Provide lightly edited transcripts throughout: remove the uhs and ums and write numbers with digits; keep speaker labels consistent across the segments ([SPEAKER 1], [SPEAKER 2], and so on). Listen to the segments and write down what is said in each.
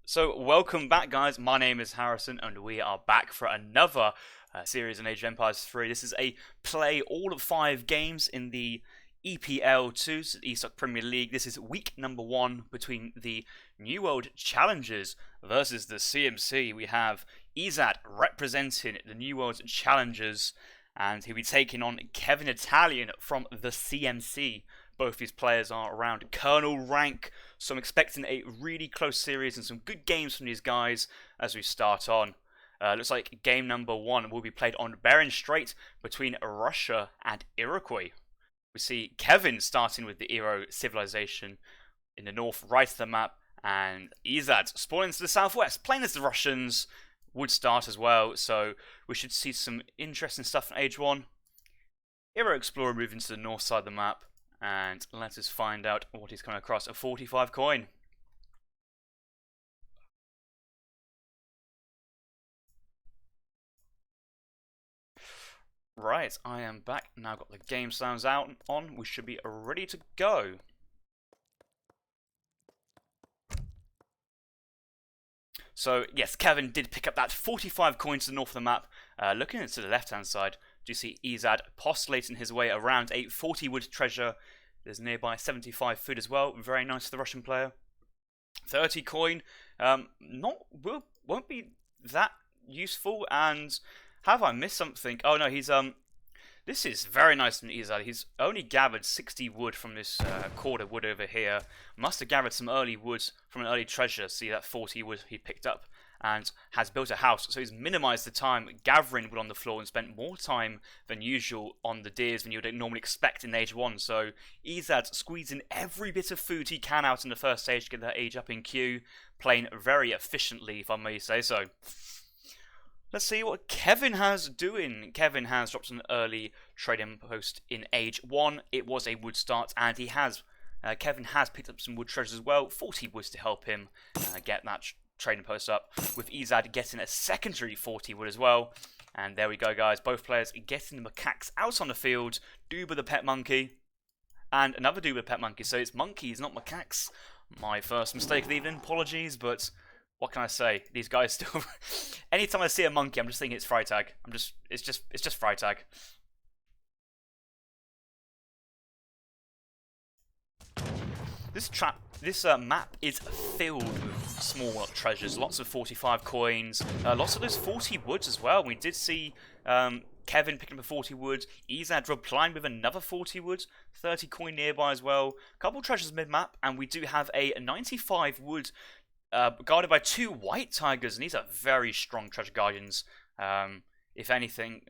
[SPEAKER 1] So, welcome back, guys. My name is Harrison, and we are back for another series on Age of Empires 3. This is a play all of 5 games in the EPL2, so the ESOC Premier League. This is week number 1 between the New World Challengers versus the CMC. We have Ezad representing the New World Challengers, and he'll be taking on KEVINITALIEN from the CMC. Both these players are around Colonel rank, so I'm expecting a really close series and some good games from these guys as we start on. Looks like game number 1 will be played on Bering Strait between Russia and Iroquois. We see Kevin starting with the Iro civilization in the north right of the map, and Ezad spawning to the southwest, playing as the Russians, would start as well, so we should see some interesting stuff in Age 1. Iro Explorer moving to the north side of the map. And let us find out what he's coming across. A 45 coin. Right, I am back. Now got the game sounds out on. We should be ready to go. So, yes, Kevin did pick up that 45 coins to the north of the map. Looking into the left-hand side, do you see Ezad postulating his way around a 40 wood treasure. There's nearby 75 food as well. Very nice for the Russian player. 30 coin. Won't be that useful. And have I missed something? Oh no, this is very nice from Ezad. He's only gathered 60 wood from this cord of wood over here. Must have gathered some early wood from an early treasure. See that 40 wood he picked up, and has built a house. So he's minimised the time gathering wood on the floor and spent more time than usual on the deers than you would normally expect in Age 1. So Ezad squeezing every bit of food he can out in the first stage to get that age up in queue, playing very efficiently, if I may say so. Let's see what Kevin has doing. Kevin has dropped an early trading post in Age 1. It was a wood start, and Kevin has picked up some wood treasures as well. 40 woods to help him get that trading post up, with Ezad getting a secondary 40 wood as well. And there we go, guys. Both players getting the macaques out on the field. Duba the pet monkey, and another Duba pet monkey. So it's monkeys, not macaques. My first mistake of the evening. Apologies, but what can I say? These guys still. Anytime I see a monkey, I'm just thinking it's Freitag. It's just Freitag. This map is filled with small treasures, lots of 45 coins, lots of those 40 woods as well. We did see Kevin picking up a 40 wood, Ezad replying with another 40 wood, 30 coin nearby as well. A couple treasures mid-map, and we do have a 95 wood guarded by 2 white tigers, and these are very strong treasure guardians. If anything,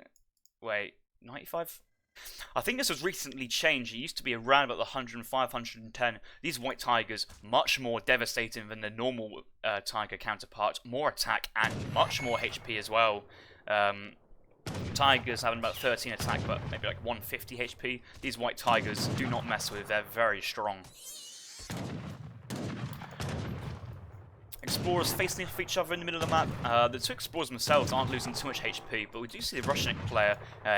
[SPEAKER 1] wait, 95? I think this was recently changed. It used to be around about the 105, 110. These white tigers, much more devastating than the normal tiger counterpart. More attack and much more HP as well. Tigers having about 13 attack, but maybe like 150 HP. These white tigers do not mess with. They're very strong. Explorers facing off each other in the middle of the map. The 2 explorers themselves aren't losing too much HP, but we do see the Russian player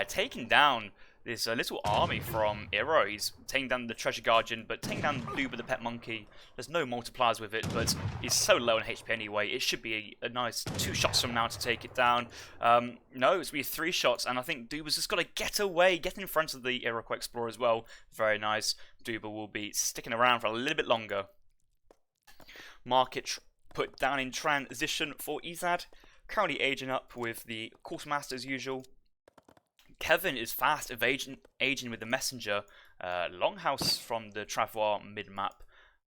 [SPEAKER 1] taking down this little army from Iro. He's taking down the treasure guardian, but taking down Luba the pet monkey. There's no multipliers with it, but he's so low on HP anyway. It should be a nice 2 shots from now to take it down. No, it's going to be 3 shots, and I think Duba's just got to get away, get in front of the Iroquois explorer as well. Very nice. Duba will be sticking around for a little bit longer. Market put down in transition for Ezad. Currently aging up with the course master as usual. Kevin is fast aging with the messenger. Longhouse from the Travois mid-map.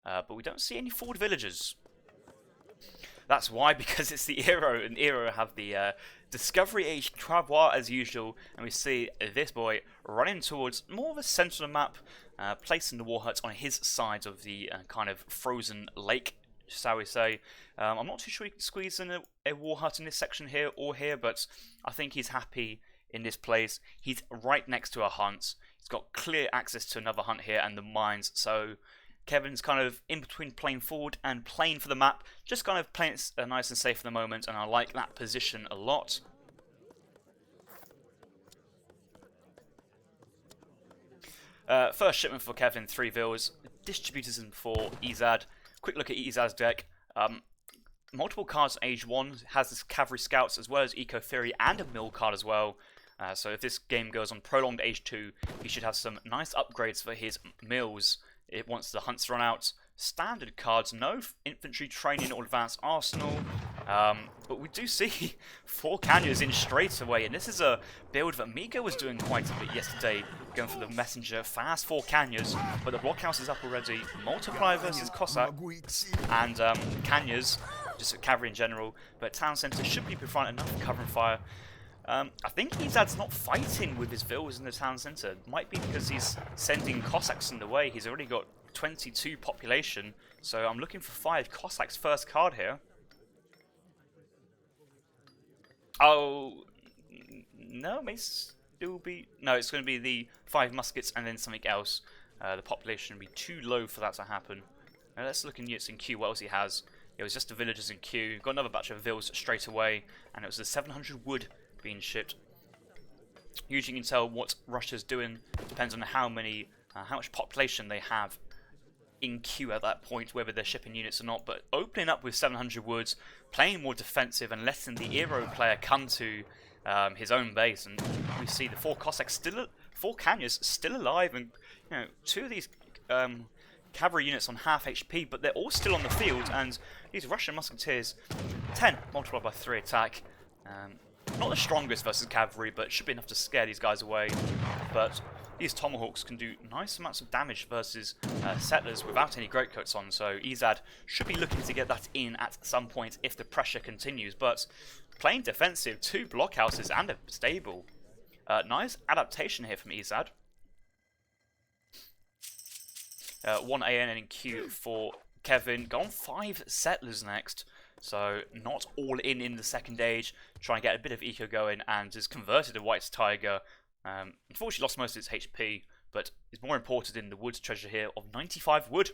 [SPEAKER 1] But we don't see any forward villagers. That's why, because it's the Iro, and Iro have the Discovery Age Travois as usual. And we see this boy running towards more of a centre of the map, placing the war huts on his side of the kind of frozen lake, shall we say. I'm not too sure he can squeeze in a war hut in this section here or here, but I think he's happy in this place. He's right next to a hunt. He's got clear access to another hunt here and the mines, so Kevin's kind of in between playing forward and playing for the map, just kind of playing it nice and safe for the moment, and I like that position a lot. First shipment for Kevin, 3 vills. Distributors in for Ezad. Quick look at Ezad's deck. multiple cards on age 1, has this Cavalry Scouts as well as Eco Theory and a Mill card as well. So if this game goes on prolonged age 2, he should have some nice upgrades for his mills once the hunts run out. Standard cards, no infantry training or advanced arsenal, but we do see 4 Canyons in straight away, and this is a build that Migo was doing quite a bit yesterday, going for the messenger, fast 4 Canyons, but the blockhouse is up already. Multiply versus Cossack, and Canyons, just cavalry in general, but town centre should be providing enough cover and fire. I think Ezad's not fighting with his villas in the town centre. Might be because he's sending Cossacks in the way. He's already got 22 population, so I'm looking for 5 Cossacks first card here. Oh, no, it may still be... No, it's going to be the 5 muskets and then something else. The population will be too low for that to happen. Now let's look in units in queue, what else he has. It was just the villagers in queue. Got another batch of villas straight away, and it was the 700 wood being shipped. Usually you can tell what Russia's doing. Depends on how much population they have in queue at that point, whether they're shipping units or not. But opening up with 700 woods, playing more defensive and letting the Aero player come to his own base, and we see the 4 Cossacks still, 4 Canyons still alive, and 2 of these cavalry units on half HP, but they're all still on the field, and these Russian musketeers, 10 multiplied by 3 attack. Not the strongest versus cavalry, but should be enough to scare these guys away. But these tomahawks can do nice amounts of damage versus settlers without any greatcoats on, so Ezad should be looking to get that in at some point if the pressure continues. But playing defensive, 2 blockhouses and a stable. Nice adaptation here from Ezad. 1 AN in queue for Kevin. Go on 5 settlers next. So not all in the second age, trying to get a bit of eco going, and is converted to White's Tiger. Unfortunately lost most of its HP, but is more important in the woods treasure here of 95 wood.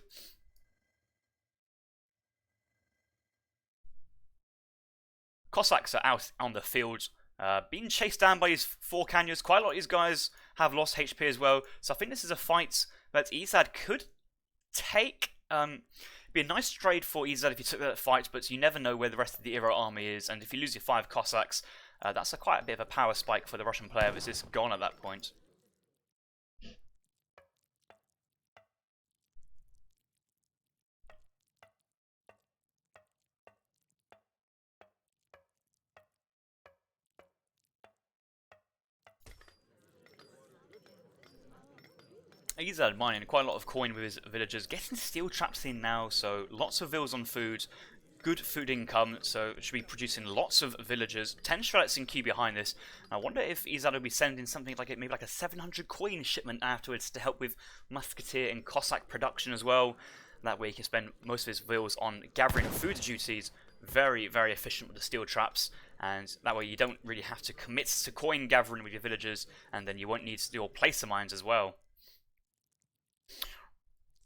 [SPEAKER 1] Cossacks are out on the field, being chased down by these 4 Canyons. Quite a lot of these guys have lost HP as well, so I think this is a fight that Ezad could take. Be a nice trade for Ezad if you took that fight, but you never know where the rest of the Aero army is, and if you lose your 5 Cossacks, that's quite a bit of a power spike for the Russian player that's just gone at that point. Ezad mining quite a lot of coin with his villagers, getting steel traps in now, so lots of vills on food, good food income, so should be producing lots of villagers. 10 strats in queue behind this. I wonder if Ezad will be sending something like maybe like a 700 coin shipment afterwards to help with musketeer and Cossack production as well. That way he can spend most of his vills on gathering food duties. Very, very efficient with the steel traps, and that way you don't really have to commit to coin gathering with your villagers, and then you won't need steel placer mines as well.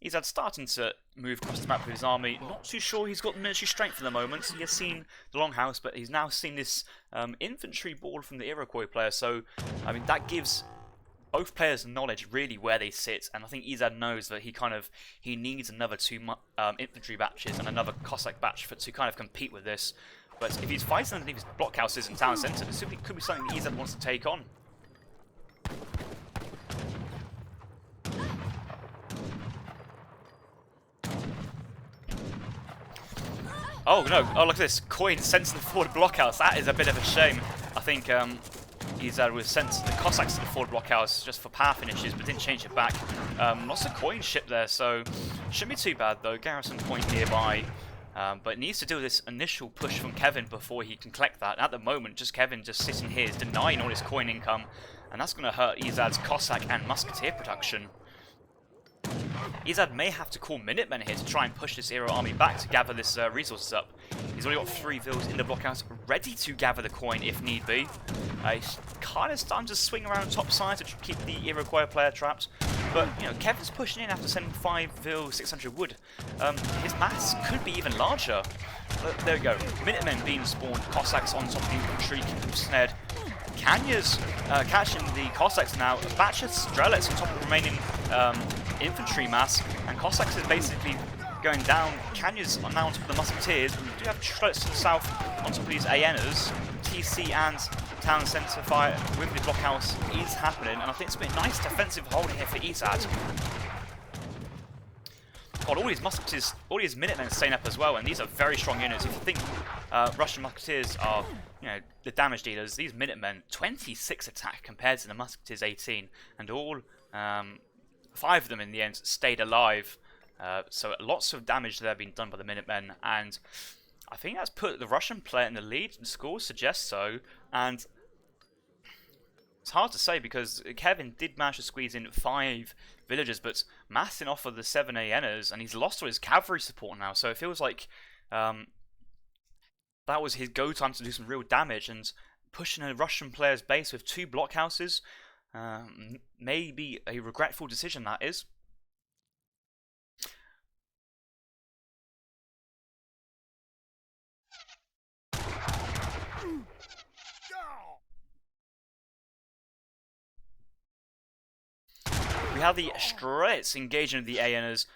[SPEAKER 1] Ezad starting to move across the map with his army. Not too sure he's got the military strength for the moment. He has seen the Longhouse, but he's now seen this infantry ball from the Iroquois player. So, I mean, that gives both players knowledge really where they sit. And I think Ezad knows that he needs another 2 infantry batches and another Cossack batch to kind of compete with this. But if he's fighting underneath his blockhouses and town centre, this could be something that Ezad wants to take on. Oh no, oh look at this, coin sent to the forward blockhouse. That is a bit of a shame. I think Ezad was sent the Cossacks to the forward blockhouse just for power finishes, but didn't change it back. Lots of coin shipped there, so shouldn't be too bad though. Garrison point nearby, but needs to do this initial push from Kevin before he can collect that. At the moment, just Kevin just sitting here is denying all his coin income, and that's going to hurt Ezad's Cossack and Musketeer production. Ezad may have to call Minutemen here to try and push this Aero army back to gather this resources up. He's already got 3 vills in the blockhouse, ready to gather the coin if need be. He's kind of starting to swing around top side to keep the Iroquois player trapped. But, you know, Kevin's pushing in after sending 5 vills, 600 wood. His mass could be even larger. There we go. Minutemen being spawned, Cossacks on top of the infantry, keep them snared. Kanya's catching the Cossacks now. A batch of Strelets on top of the remaining infantry mass, and Cossacks is basically going down. Canya's now on top of the Musketeers. We do have Strelets to the south on top of these Aenas. TC and Town Centre fire with the blockhouse is happening, and I think it's been a nice defensive hold here for Ezad. God, all these Musketeers, all these Minutemen staying up as well, and these are very strong units. If you think Russian Musketeers are, you know, the damage dealers, these Minutemen, 26 attack compared to the Musketeers 18, and all 5 of them in the end stayed alive. So lots of damage there being done by the Minutemen, and I think that's put the Russian player in the lead. The scores suggest so, and it's hard to say because Kevin did manage to squeeze in 5 villagers, but massing off of the 7 Aenas, and he's lost all his cavalry support now, so it feels like that was his go time to do some real damage, and pushing a Russian player's base with 2 blockhouses may be a regretful decision, that is. We have the Strelets engaging with the Aenas.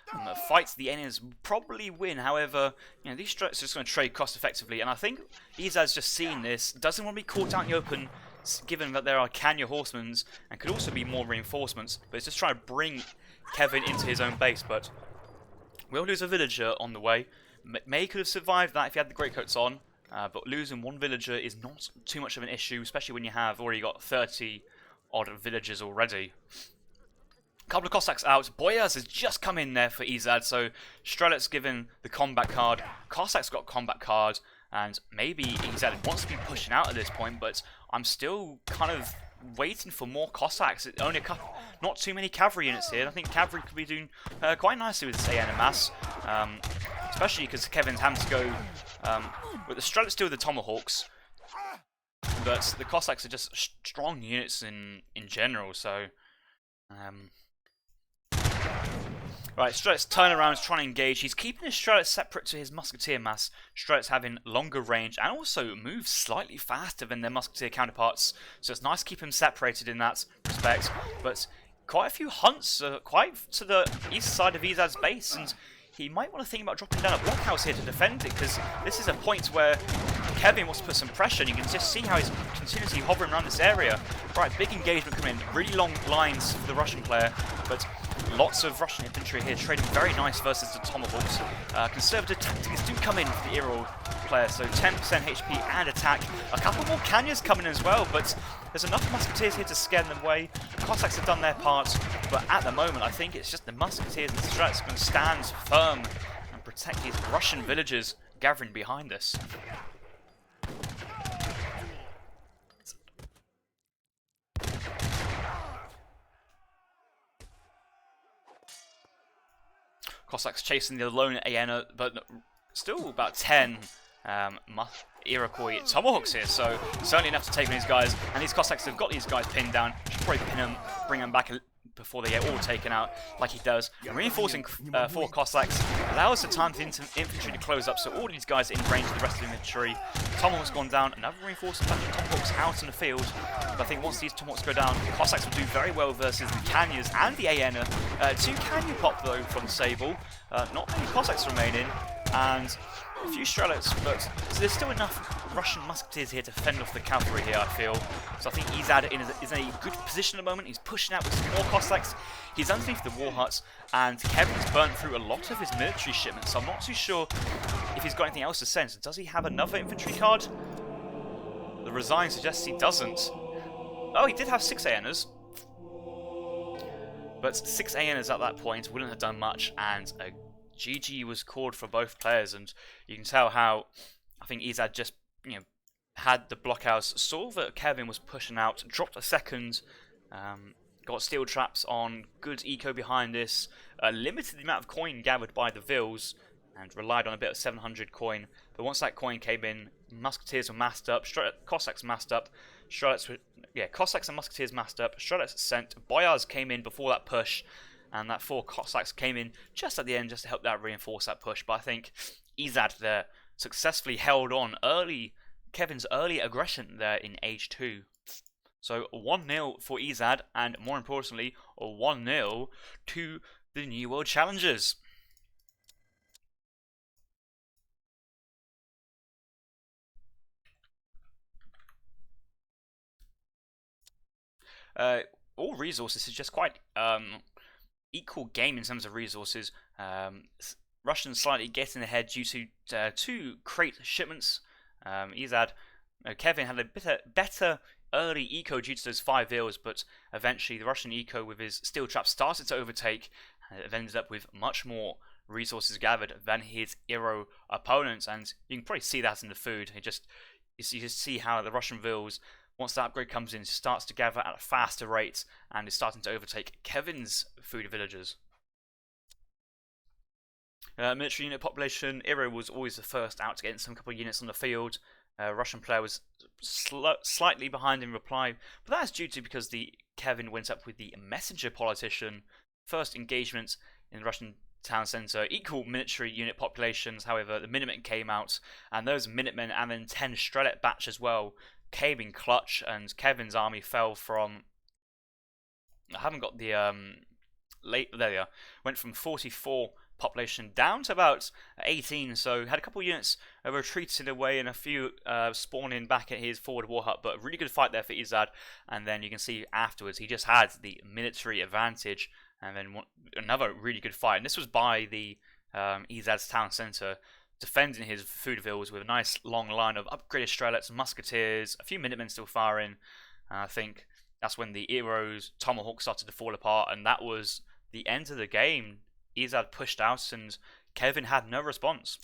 [SPEAKER 1] Fights the Aenas probably win. However, you know, these Strelets are just going to trade cost effectively, and I think Ezad's just seen this. Doesn't want to be caught out in the open, given that there are Kanya horsemen and could also be more reinforcements. But it's just trying to bring Kevin into his own base. But we'll lose a villager on the way. May could have survived that if he had the greatcoats on, but losing 1 villager is not too much of an issue, especially when you have already got 30 odd villagers already. Couple of Cossacks out. Boyars has just come in there for Ezad, so Strelets given the combat card. Cossacks got combat card, and maybe Ezad wants to be pushing out at this point, but I'm still kind of waiting for more Cossacks. Only a couple, not too many cavalry units here. I think cavalry could be doing quite nicely with this Aena mass, especially because Kevin's having to go with the Strelets still with the Tomahawks, but the Cossacks are just strong units in general, so right, Strelets turn around, trying to engage. He's keeping his Strelets separate to his Musketeer mass. Strelets having longer range and also move slightly faster than their Musketeer counterparts. So it's nice to keep him separated in that respect. But quite a few hunts quite to the east side of Ezad's base, and he might want to think about dropping down a blockhouse here to defend it, because this is a point where Kevin wants to put some pressure, and you can just see how he's continuously hovering around this area. Right, big engagement coming in, really long lines for the Russian player, but lots of Russian infantry here, trading very nice versus the Tomahawks. Conservative tactics do come in for the Earl player, so 10% HP and attack. A couple more Kanyas coming in as well, but there's enough Musketeers here to scare them away. The Cossacks have done their part, but at the moment I think it's just the Musketeers and the Strelets going to stand firm and protect these Russian villagers gathering behind us. Cossacks chasing the lone Aena, but still about 10 Iroquois Tomahawks here, so certainly enough to take on these guys. And these Cossacks have got these guys pinned down. Should probably pin them, bring them back before they get all taken out, like he does. And reinforcing 4 Cossacks allows the time for the infantry to close up, so all these guys are in range of the rest of the infantry. Tomahawk's gone down, another reinforcing batch of Tomahawks out in the field. But I think once these Tomahawks go down, the Cossacks will do very well versus the Kanyas and the Aena. 2 Kanya pop though from Sable, not many Cossacks remaining, and a few Strelets, but there's still enough Russian Musketeers here to fend off the cavalry here, I feel. So I think Ezad is in a good position at the moment. He's pushing out with some more Cossacks. He's underneath the war huts, and Kevin's burnt through a lot of his military shipments, so I'm not too sure if he's got anything else to send. Does he have another infantry card? The resign suggests he doesn't. Oh, he did have 6 Aenas. But 6 Aenas at that point wouldn't have done much, and a GG was called for both players, and you can tell how I think Ezad just, you know, had the blockhouse, saw that Kevin was pushing out, dropped a second, got steel traps on, good eco behind this, limited the amount of coin gathered by the Vils, and relied on a bit of 700 coin. But once that coin came in, Musketeers were massed up, Cossacks massed up, Cossacks and Musketeers massed up, Strelets sent, Boyars came in before that push, and that 4 Cossacks came in just at the end just to help that reinforce that push. But I think Ezad there successfully held on Kevin's early aggression there in Age 2. So 1-0 for Ezad, and more importantly, 1-0 to the New World Challengers. All resources is just quite equal game in terms of resources. Russians slightly getting ahead due to 2 crate shipments. Ezad, Kevin had a better early eco due to those 5 ills, but eventually the Russian eco with his steel trap started to overtake, and it ended up with much more resources gathered than his Eero opponents, and you can probably see that in the food. You just see how the Russian vills, once that upgrade comes in, starts to gather at a faster rate and is starting to overtake Kevin's food villagers. Military unit population, Eero was always the first out to get in some couple of units on the field. Russian player was slightly behind in reply, but that is due to because Kevin went up with the messenger politician. First engagement in the Russian town centre, equal military unit populations. However, the Minutemen came out, and those Minutemen and then 10 Strelett batch as well came in clutch, and Kevin's army fell from. I haven't got the there they are. Went from 44 population down to about 18, so had a couple of units retreated away and a few spawning back at his forward war hut, but a really good fight there for Ezad. And then you can see afterwards he just had the military advantage, and then another really good fight, and this was by the Ezad's town centre, defending his food villas with a nice long line of upgraded Strelets, musketeers, a few Minutemen still firing. I think that's when the Eero's tomahawk started to fall apart, and that was the end of the game. Ezad pushed out and Kevin had no response.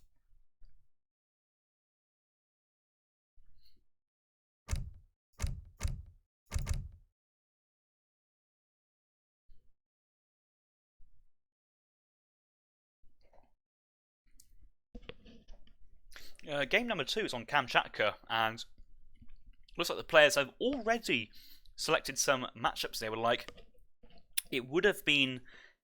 [SPEAKER 1] Game number 2 is on Kamchatka, and looks like the players have already selected some matchups they would like. It would have been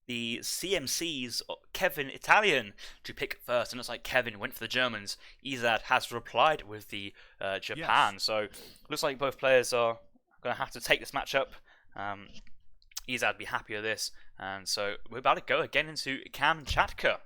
[SPEAKER 1] the CMC's KEVINITALIEN to pick first, and looks like Kevin went for the Germans. Ezad has replied with the Japan, yes. So looks like both players are going to have to take this matchup. Ezad would be happy with this, and so we're about to go again into Kamchatka.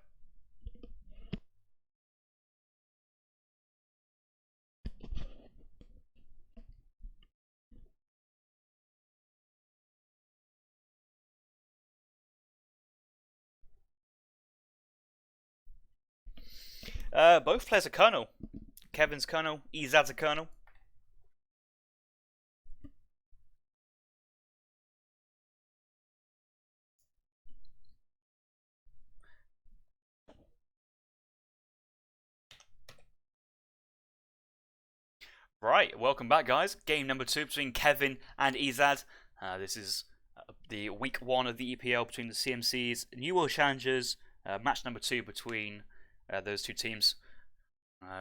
[SPEAKER 1] Both players are Colonel. Kevin's Colonel, Ezad's a Colonel. Right, welcome back, guys. Game number 2 between Kevin and Ezad. This is the week 1 of the EPL between the CMCs, New World Challengers. Match number 2 between those two teams.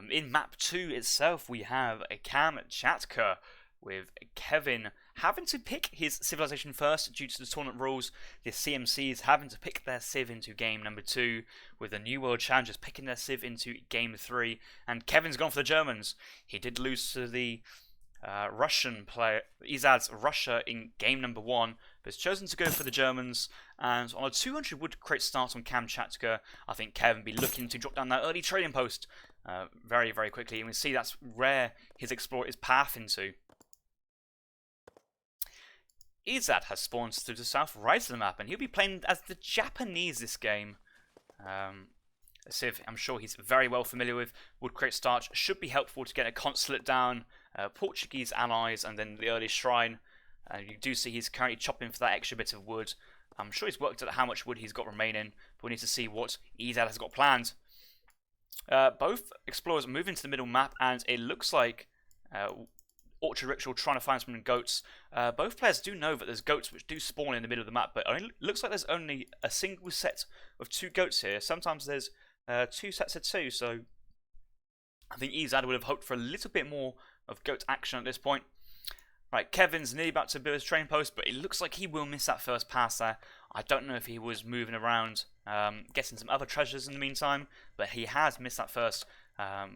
[SPEAKER 1] In map 2 itself, we have a Kamchatka with Kevin having to pick his civilization first due to the tournament rules. The CMCs having to pick their civ into game number 2, with the New World Challengers picking their civ into game 3. And Kevin's gone for the Germans. He did lose to the Russian player, Ezad's Russia, in game number 1, but has chosen to go for the Germans. And on a 200 wood crate start on Kamchatka, I think Kevin be looking to drop down that early trading post very, very quickly. And we see that's where his explorer is path into. Ezad has spawned to the south right of the map, and he'll be playing as the Japanese this game. A civ I'm sure he's very well familiar with. Wood crate starch should be helpful to get a consulate down, Portuguese allies, and then the early shrine. You do see he's currently chopping for that extra bit of wood. I'm sure he's worked out how much wood he's got remaining, but we need to see what Ezad has got planned. Both explorers move into the middle map, and it looks like Orchard Ritual trying to find some goats. Both players do know that there's goats which do spawn in the middle of the map, but it looks like there's only a single set of 2 goats here. Sometimes there's 2 sets of 2, so I think Ezad would have hoped for a little bit more of goat action at this point. Right, Kevin's nearly about to build his train post, but it looks like he will miss that first pass there. I don't know if he was moving around, getting some other treasures in the meantime, but he has missed that first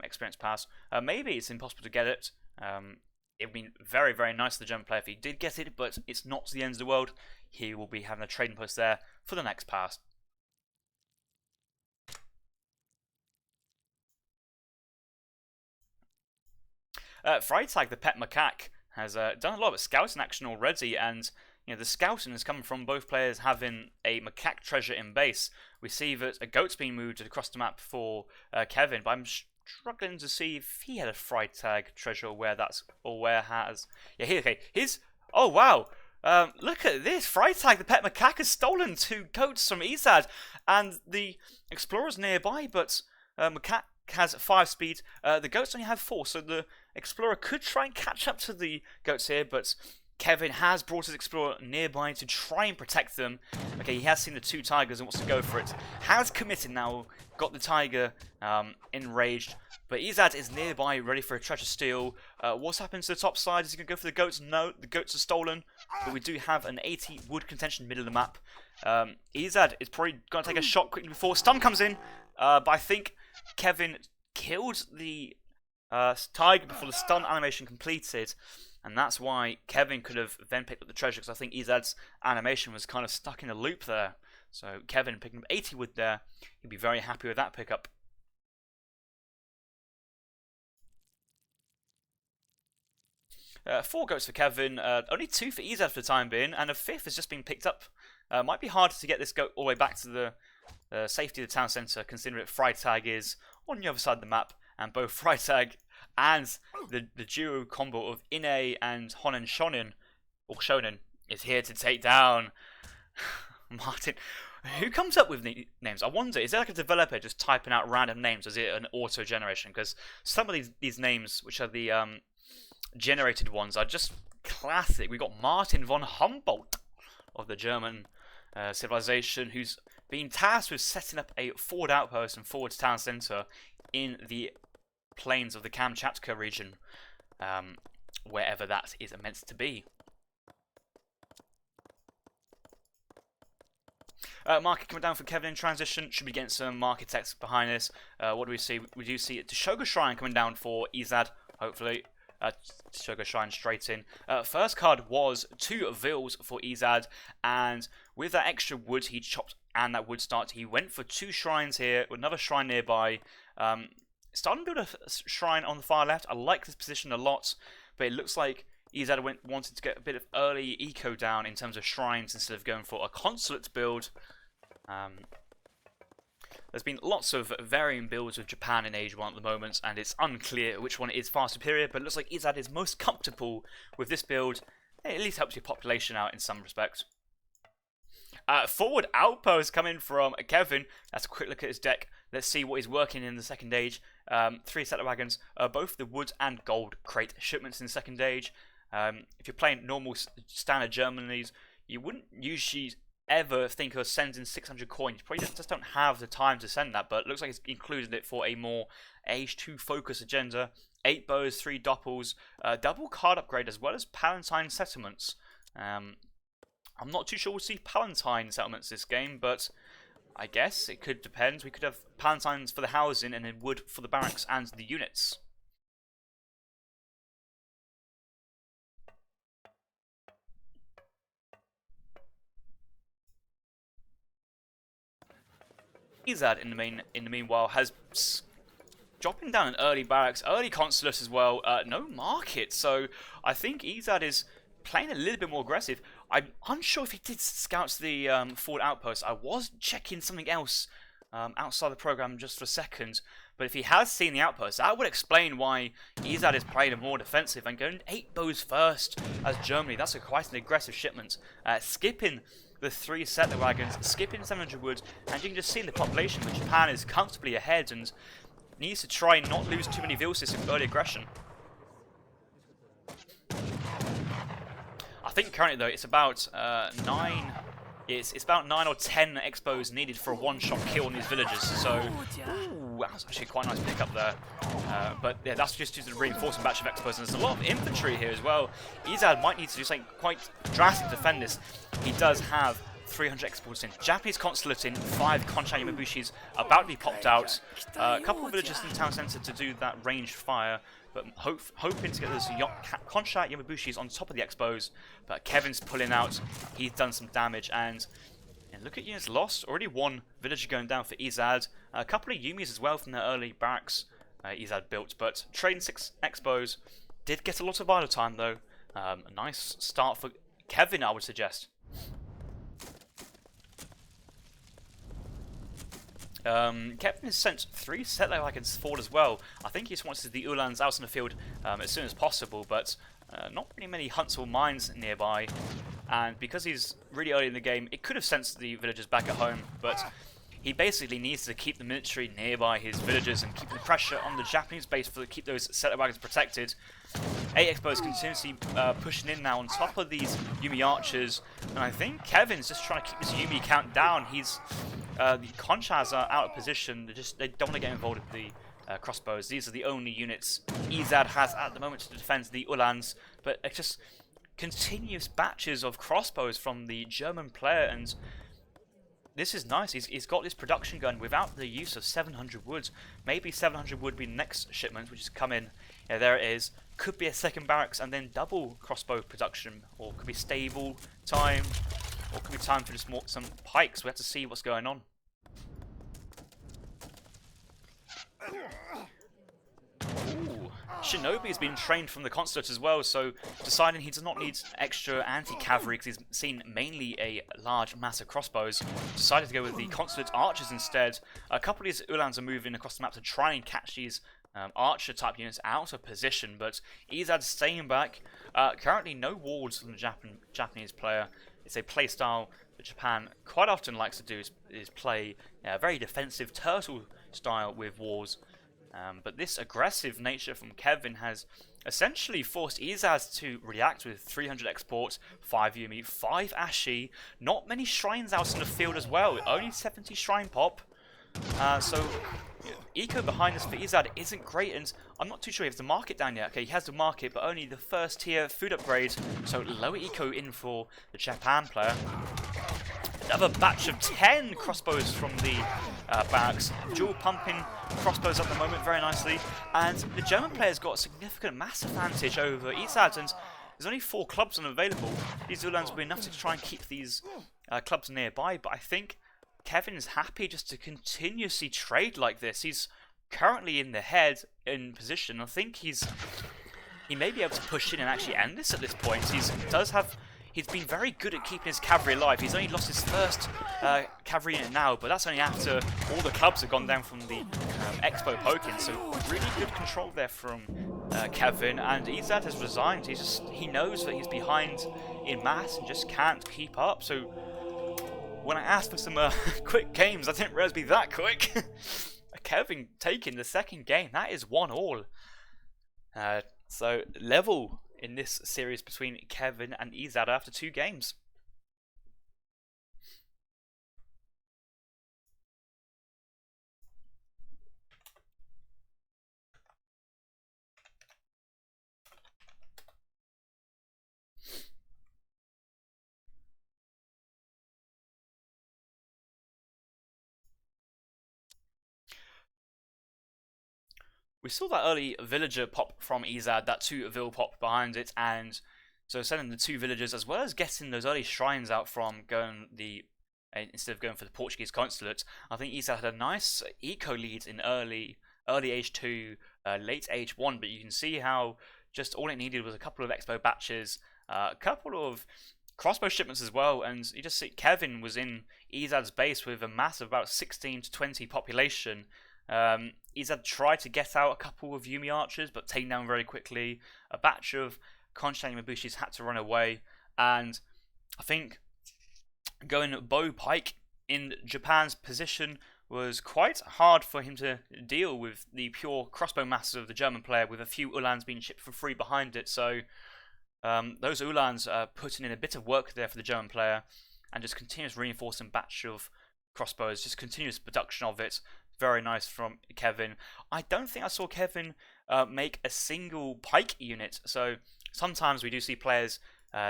[SPEAKER 1] experience pass. Maybe it's impossible to get it. It would be very, very nice for the German player if he did get it, but it's not the end of the world. He will be having a trading post there for the next pass. Freitag, the pet macaque, has done a lot of scouting action already, and the scouting is coming from both players having a macaque treasure in base. We see that a goat's been moved across the map for Kevin, but I'm struggling to see if he had a Freitag treasure or where has. Yeah, here, okay. Oh wow! Look at this! Freitag, the pet macaque, has stolen 2 goats from Ezad, and the explorer's nearby, but macaque has 5 speed. The goats only have 4, so the explorer could try and catch up to the goats here, but Kevin has brought his explorer nearby to try and protect them. Okay, he has seen the 2 tigers and wants to go for it. Has committed now, got the tiger enraged, but Ezad is nearby, ready for a treasure steal. What's happened to the top side? Is he going to go for the goats? No, the goats are stolen, but we do have an 80 wood contention middle of the map. Ezad is probably going to take a shot quickly before stun comes in, but I think Kevin killed the tiger before the stun animation completed, and that's why Kevin could have then picked up the treasure, because I think Ezad's animation was kind of stuck in a loop there. So Kevin picking up 80 wood there, he'd be very happy with that pickup. Four goats for Kevin, only 2 for Ezad for the time being, and a 5th has just been picked up. Might be hard to get this goat all the way back to the safety of the town centre, considering that Freitag is on the other side of the map, and both Freitag and the duo combo of Ine and Honen Shonen, or Shonen, is here to take down Martin. Who comes up with names? I wonder, is there like a developer just typing out random names? Or is it an auto generation? Because some of these names, which are the generated ones, are just classic. We've got Martin von Humboldt of the German civilization, who's been tasked with setting up a forward outpost and forward town centre in the plains of the Kamchatka region, wherever that is meant to be. Market coming down for Kevin in transition. Should be getting some market text behind this. What do we see? We do see Tishoga Shrine coming down for Ezad, hopefully. Tishoga Shrine straight in. First card was 2 Vils for Ezad, and with that extra wood he chopped and that wood start, he went for 2 shrines here, with another shrine nearby. Starting to build a shrine on the far left. I like this position a lot, but it looks like Ezad wanted to get a bit of early eco down in terms of shrines instead of going for a consulate build. There's been lots of varying builds with Japan in Age 1 at the moment, and it's unclear which one is far superior, but it looks like Ezad is most comfortable with this build. It at least helps your population out in some respect. Forward outpost coming from Kevin. That's a quick look at his deck. Let's see what he's working in the second age. 3 settler wagons, both the wood and gold crate shipments in the second age. If you're playing normal standard Germanies, you wouldn't usually ever think of sending 600 coins. You probably just don't have the time to send that, but it looks like it's included it for a more Age 2 focus agenda. 8 bows, 3 doppels, double card upgrade, as well as Palatine settlements. I'm not too sure we'll see Palatine settlements this game, but I guess it could depend. We could have Palatines for the housing and then wood for the barracks and the units. Ezad in the meanwhile has dropping down an early barracks, early consulate as well. No market, so I think Ezad is playing a little bit more aggressive. I'm unsure if he did scout the forward outpost. I was checking something else outside the program just for a second, but if he has seen the outpost, that would explain why Ezad is playing more defensive and going 8 bows first as Germany. That's quite an aggressive shipment. Skipping the 3 settler wagons, skipping 700 wood, and you can just see in the population that Japan is comfortably ahead and needs to try and not lose too many Vilsis with early aggression. I think currently though it's about 9. It's about 9 or 10 expos needed for a one-shot kill on these villages. So ooh, that was actually quite a nice pickup there. But yeah, that's just due to the reinforcement batch of expos, and there's a lot of infantry here as well. Ezad might need to do something quite drastic to defend this. He does have 300 exports in. Japanese consulate in, 5 Konshan Yamabushis about to be popped out. A couple of villages in the town centre to do that ranged fire, but hoping to get those Konshan Yamabushis on top of the expos. But Kevin's pulling out. He's done some damage, and look at units lost. Already 1 villager going down for Ezad. A couple of Yumis as well from the early barracks Ezad built, but trading 6 expos. Did get a lot of idle time though. A nice start for Kevin, I would suggest. Kevin has sent 3 settler wagons forward as well. I think he just wants the Ulans out in the field as soon as possible, but not really many hunts or mines nearby. And because he's really early in the game, it could have sent the villagers back at home, but he basically needs to keep the military nearby his villages and keep the pressure on the Japanese base to keep those settler wagons protected. 8 Expos continuously pushing in now on top of these Yumi archers, and I think Kevin's just trying to keep this Yumi count down. He's the Conchas are out of position. They don't want to get involved with the crossbows. These are the only units Ezad has at the moment to defend the Ulans, but it's just continuous batches of crossbows from the German player, and this is nice. He's got this production gun without the use of 700 wood. Maybe 700 would be the next shipment, which has come in. Yeah, there it is. Could be a second barracks and then double crossbow production, or could be stable time, or could be time for just some pikes. We have to see what's going on. Ooh. Shinobi has been trained from the Consulate as well, so deciding he does not need extra anti-cavalry because he's seen mainly a large mass of crossbows, decided to go with the Consulate archers instead. A couple of these Ulans are moving across the map to try and catch these archer type units out of position, but Ezad's staying back. Currently no walls from the Japanese player. It's a play style that Japan quite often likes to do, is play a very defensive turtle style with walls. But this aggressive nature from Kevin has essentially forced Ezad to react with 300 exports, 5 Yumi, 5 Ashi, not many shrines out in the field as well, only 70 shrine pop. So eco behind us for Ezad isn't great, and I'm not too sure he has the market down yet. Okay, he has the market, but only the first tier food upgrade, so lower eco in for the Japan player. Another batch of 10 crossbows from the barracks, dual pumping crossbows at the moment very nicely, and the German player's got a significant mass advantage over Ezad, and there's only 4 clubs unavailable. These Ulans will be enough to try and keep these clubs nearby, but I think Kevin is happy just to continuously trade like this. He's currently in the head in position. I think he may be able to push in and actually end this at this point. He's been very good at keeping his cavalry alive. He's only lost his first cavalry unit now, but that's only after all the clubs have gone down from the Expo poking. So really good control there from Kevin, and Ezad has resigned. He knows that he's behind in mass and just can't keep up. So when I asked for some quick games, I didn't realize it'd be that quick. Kevin taking the second game. That is 1-1. So level in this series between Kevin and Ezad after 2 games. We saw that early villager pop from Ezad, that 2 Vil pop behind it, and so sending the 2 villagers as well as getting those early shrines out from going instead of going for the Portuguese consulate. I think Ezad had a nice eco lead in early age 2, late age 1, but you can see how just all it needed was a couple of expo batches, a couple of crossbow shipments as well, and you just see Kevin was in Ezad's base with a mass of about 16 to 20 population. Ezad tried to get out a couple of Yumi archers, but taken down very quickly. A batch of Konshitani Mabushis had to run away, and I think going bow pike in Japan's position was quite hard for him to deal with the pure crossbow masses of the German player, with a few Ulans being shipped for free behind it. So those Ulans are putting in a bit of work there for the German player, and just continuous reinforcing batch of crossbows, just continuous production of it. Very nice from Kevin. I don't think I saw Kevin make a single pike unit. So sometimes we do see players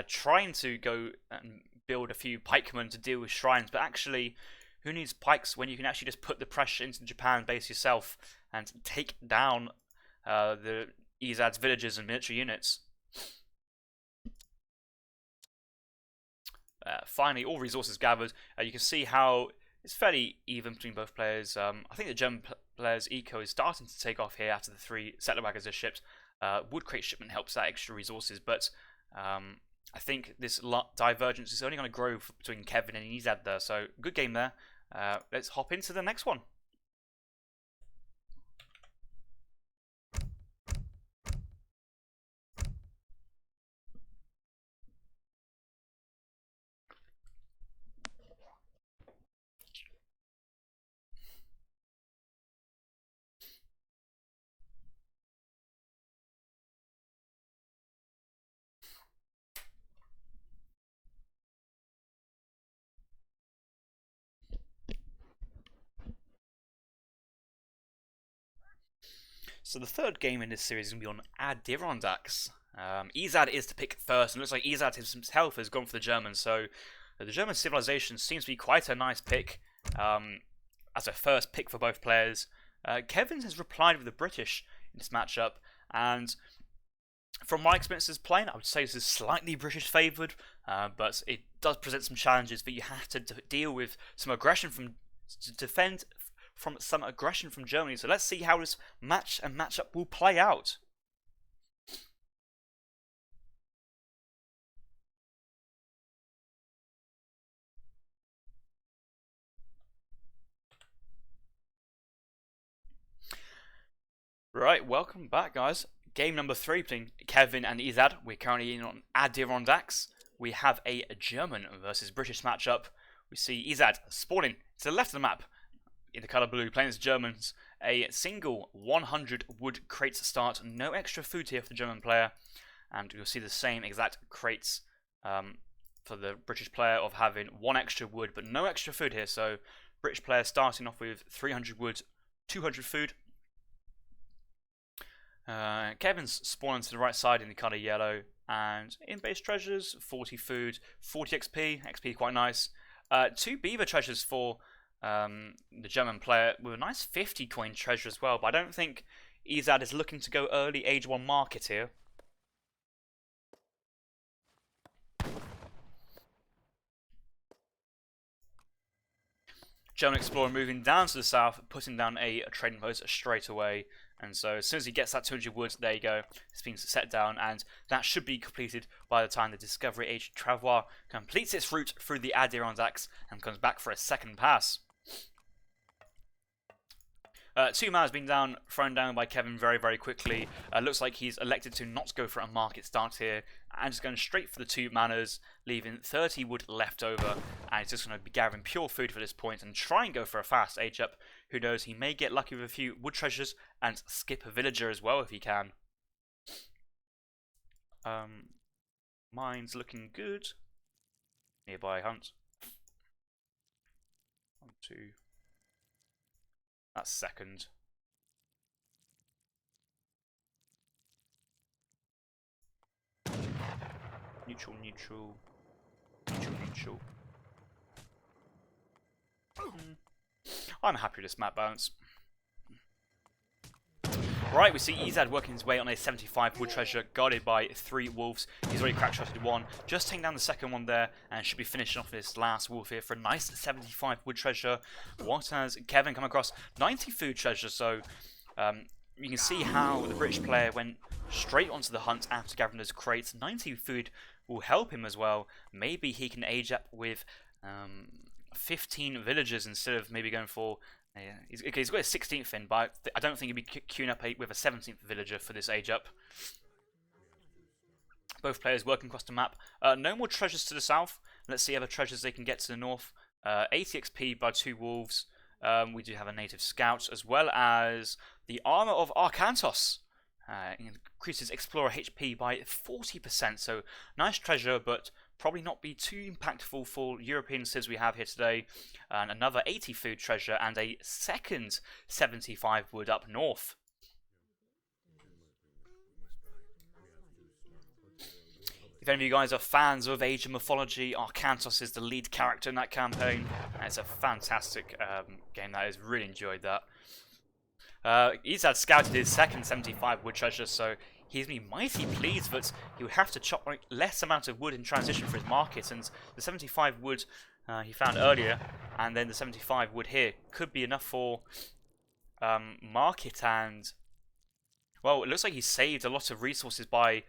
[SPEAKER 1] trying to go and build a few pikemen to deal with shrines, but actually, who needs pikes when you can actually just put the pressure into the Japan base yourself and take down the Ezad's villagers and military units. Finally, all resources gathered. You can see how it's fairly even between both players. I think the German player's eco is starting to take off here after the 3 settler wagons are shipped. Wood crate shipment helps that extra resources, but I think this divergence is only going to grow between Kevin and Ezad there. So good game there. Let's hop into the next one. So the third game in this series is going to be on Adirondacks. Ezad is to pick first, and it looks like Ezad himself has gone for the Germans. So the German civilization seems to be quite a nice pick as a first pick for both players. Kevin has replied with the British in this matchup, and from my experiences playing, I would say this is slightly British favoured, but it does present some challenges that you have to deal with some aggression to defend from some aggression from Germany. So let's see how this matchup will play out. Right, welcome back, guys. Game number 3 between Kevin and Ezad. We're currently in on Adirondacks. We have a German versus British matchup. We see Ezad spawning to the left of the map in the colour blue, playing as Germans. A single 100 wood crates start, no extra food here for the German player, and you'll see the same exact crates for the British player of having 1 extra wood but no extra food here. So British player starting off with 300 wood, 200 food. Kevin's spawning to the right side in the colour yellow, and in base treasures 40 food, 40 XP quite nice. 2 beaver treasures for the German player with a nice 50 coin treasure as well, but I don't think Ezad is looking to go early age 1 market here. German explorer moving down to the south, putting down a trading post straight away, and so as soon as he gets that 200 wood, there you go, it's been set down, and that should be completed by the time the Discovery Age Travois completes its route through the Adirondacks and comes back for a second pass. 2 mana has been thrown down by Kevin very quickly. Looks like he's elected to not go for a market start here and just going straight for the 2 manas, leaving 30 wood left over, and he's just going to be gathering pure food for this point and try and go for a fast age up. Who knows, he may get lucky with a few wood treasures and skip a villager as well if he can. Mine's looking good. Nearby hunt. 1, 2. That's second. Neutral. I'm happy with this map balance. Right, we see Ezad working his way on a 75 wood treasure, guarded by 3 wolves. He's already crack-shotted 1, just taking down the second one there, and should be finishing off this last wolf here for a nice 75 wood treasure. What has Kevin come across? 90 food treasure, so you can see how the British player went straight onto the hunt after gathering those crates. 90 food will help him as well. Maybe he can age up with 15 villagers instead of maybe going for... he's got a 16th in, but I don't think he'd be queuing up with a 17th villager for this age up. Both players working across the map. No more treasures to the south. Let's see other treasures they can get to the north. 80 XP by 2 wolves. We do have a native scout, as well as the armor of Arkantos. Increases explorer HP by 40%. So nice treasure, but probably not be too impactful for European civs we have here today. And another 80 food treasure and a second 75 wood up north. If any of you guys are fans of Age of Mythology, Arkantos is the lead character in that campaign. It's a fantastic game. That is, really enjoyed that. Ezad scouted his second 75 wood treasure, so he's been mighty pleased that he would have to chop less amount of wood in transition for his market, and the 75 wood he found earlier, and then the 75 wood here could be enough for market, and well, it looks like he saved a lot of resources by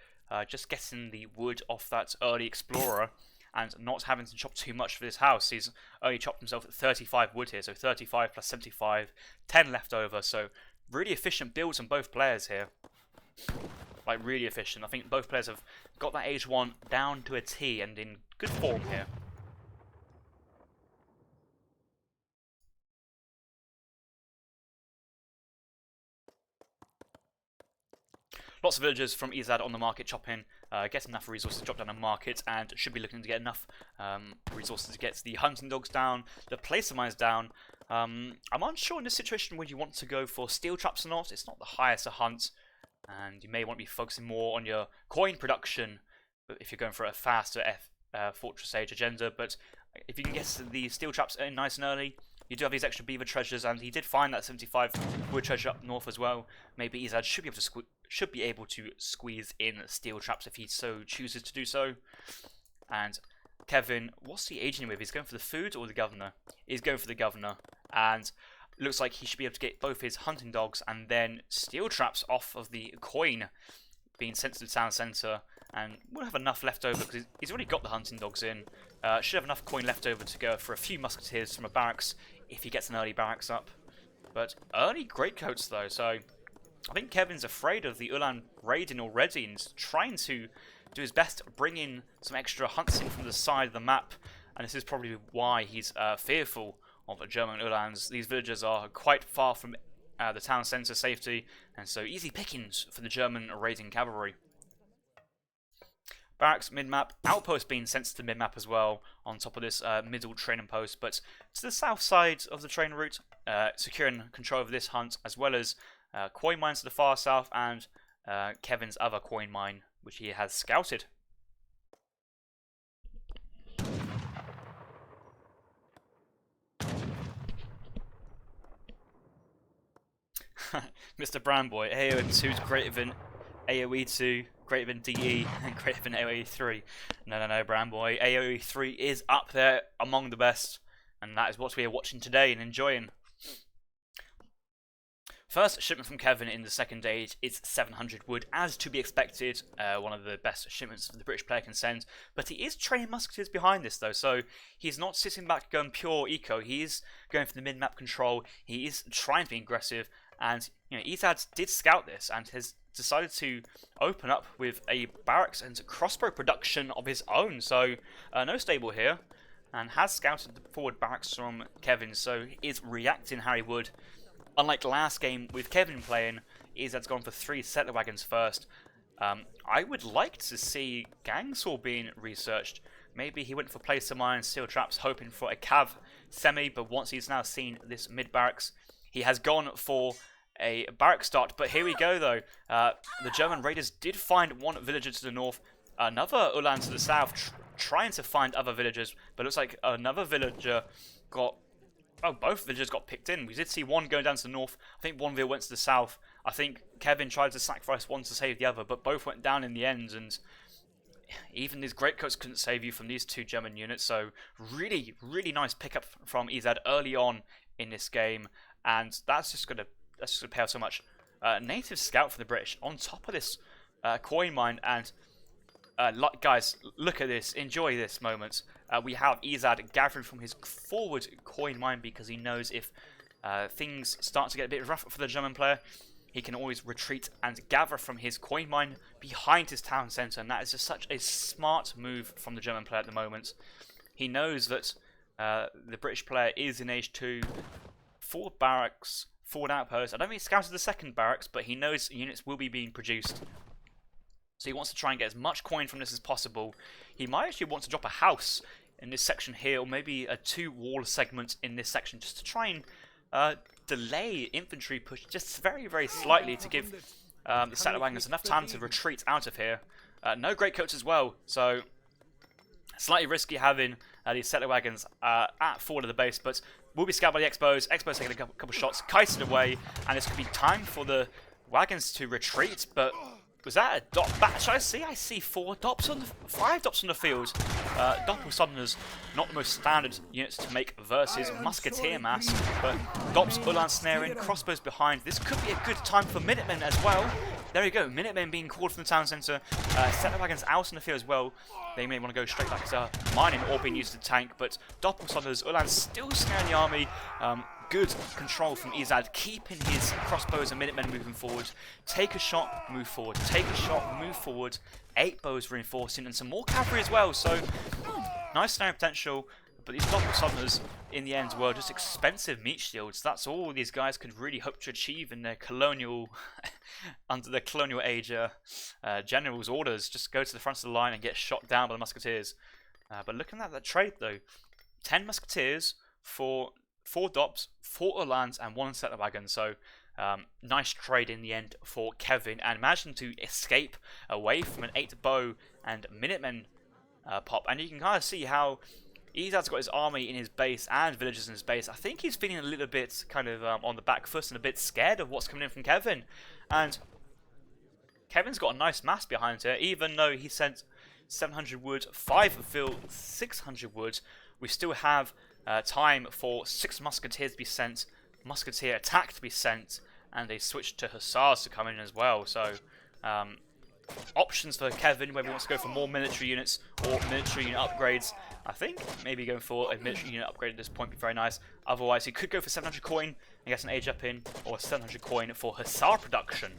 [SPEAKER 1] just getting the wood off that early explorer and not having to chop too much for this house. He's only chopped himself at 35 wood here, so 35 plus 75, 10 left over. So really efficient builds on both players here. Like, really efficient. I think both players have got that age 1 down to a T and in good form here. Lots of villagers from Ezad on the market chopping, getting enough resources to drop down a market, and should be looking to get enough resources to get the hunting dogs down, the placer mines down. I'm unsure in this situation whether you want to go for steel traps or not. It's not the highest to hunt, and you may want to be focusing more on your coin production if you're going for a faster Fortress Age agenda. But if you can get the steel traps in nice and early, you do have these extra beaver treasures, and he did find that 75 wood treasure up north as well. Maybe Ezad should be able to squeeze in steel traps if he so chooses to do so. And Kevin, what's he aging with? He's going for the food or the governor? He's going for the governor, and looks like he should be able to get both his hunting dogs and then steel traps off of the coin being sent to the town centre, and we'll have enough left over because he's already got the hunting dogs in. Should have enough coin left over to go for a few musketeers from a barracks if he gets an early barracks up. But early greatcoats though, so I think Kevin's afraid of the Ulan raiding already and trying to do his best to bring in some extra hunts in from the side of the map, and this is probably why he's fearful of German Ulans. These villagers are quite far from the town centre safety, and so easy pickings for the German raiding cavalry. Barracks mid-map, outpost being sent to the mid-map as well on top of this middle training post, but to the south side of the train route, securing control of this hunt, as well as coin mines to the far south and Kevin's other coin mine, which he has scouted. Mr. Brownboy, AoE2 is greater than AoE2, greater than DE, and greater than AoE3. No, Brownboy. AoE3 is up there among the best, and that is what we are watching today and enjoying. First shipment from Kevin in the second age is 700 wood, as to be expected. One of the best shipments the British player can send. But he is training musketeers behind this though, so he's not sitting back going pure eco. He is going for the mid-map control. He is trying to be aggressive, and you know, Ezad did scout this and has decided to open up with a barracks and crossbow production of his own. So no stable here, and has scouted the forward barracks from Kevin, so he is reacting how he would. Unlike last game with Kevin playing, Ezad's gone for 3 settler wagons first. I would like to see Gangsaw being researched. Maybe he went for placer mines, steel traps, hoping for a cav semi, but once he's now seen this mid barracks, he has gone for a barrack start. But here we go though. The German raiders did find one villager to the north, another Ulan to the south, trying to find other villagers, but it looks like another villager got... Oh, both villagers got picked in. We did see one going down to the north. I think one villager went to the south. I think Kevin tried to sacrifice one to save the other, but both went down in the end, and even these greatcoats couldn't save you from these 2 German units. So really, really nice pickup from Ezad early on in this game, and that's just gonna pay off so much. Native scout for the British on top of this coin mine, and guys, look at this. Enjoy this moment. We have Ezad gathering from his forward coin mine because he knows if things start to get a bit rough for the German player, he can always retreat and gather from his coin mine behind his town centre, and that is just such a smart move from the German player at the moment. He knows that the British player is in age 2, forward barracks, forward outpost. I don't think he scouted the second barracks, but he knows units will be being produced. So he wants to try and get as much coin from this as possible. He might actually want to drop a house in this section here, or maybe a 2 wall segment in this section, just to try and delay infantry push just very, very slightly to give the settler wagons enough time to retreat out of here. No greatcoats as well, so slightly risky having these settler wagons at forward of the base, but will be scouted by the Expos. Expos taking a couple shots, kited away, and this could be time for the wagons to retreat, but... Was that a dot batch I see? I see 5 dops on the field. Doppel summoners, not the most standard units to make versus musketeer mass, but dops, Ulan snaring, crossbows behind. This could be a good time for Minutemen as well. there we go. Minutemen being called from the town centre. Settler wagons out in the field as well. They may want to go straight back to mining or being used to tank, but Doppelsolders, Ulan's still scaring the army. Good control from Ezad, keeping his crossbows and Minutemen moving forward. Take a shot, move forward. Take a shot, move forward. 8 bows reinforcing and some more cavalry as well. So nice snaring potential. But these Doppelsolders, in the end, were just expensive meat shields. That's all these guys could really hope to achieve in their colonial, under the colonial age general's orders. Just go to the front of the line and get shot down by the musketeers. But looking at that trade, though, 10 musketeers for 4 Dops, 4 Ulans, and 1 settler wagon. So nice trade in the end for Kevin, and managing to escape away from an 8 bow and Minutemen pop. And you can kind of see how Ezad's got his army in his base and villagers in his base. I think he's feeling a little bit kind of on the back foot and a bit scared of what's coming in from Kevin. And Kevin's got a nice mass behind her, even though he sent 700 wood, 5 fill, 600 wood. We still have time for 6 musketeers to be sent, musketeer attack to be sent, and a switch to hussars to come in as well. So options for Kevin, whether he wants to go for more military units or military unit upgrades. I think maybe going for a military unit upgrade at this point would be very nice. Otherwise, he could go for 700 coin and get an age up in, or 700 coin for hussar production.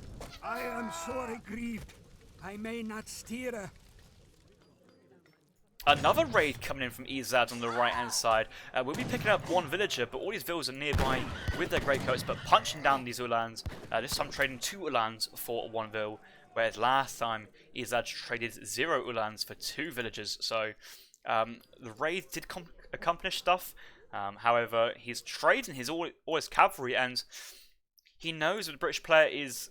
[SPEAKER 2] I am sorely grieved. I may not steer.
[SPEAKER 1] Another raid coming in from Ezad on the right hand side. We'll be picking up 1 villager, but all these villas are nearby with their greatcoats, but punching down these Ulans. This time trading 2 Ulans for 1 vill, whereas last time Ezad traded 0 Ulans for 2 villagers. So the raid did accomplish stuff. However, he's trading all his cavalry, and he knows that the British player is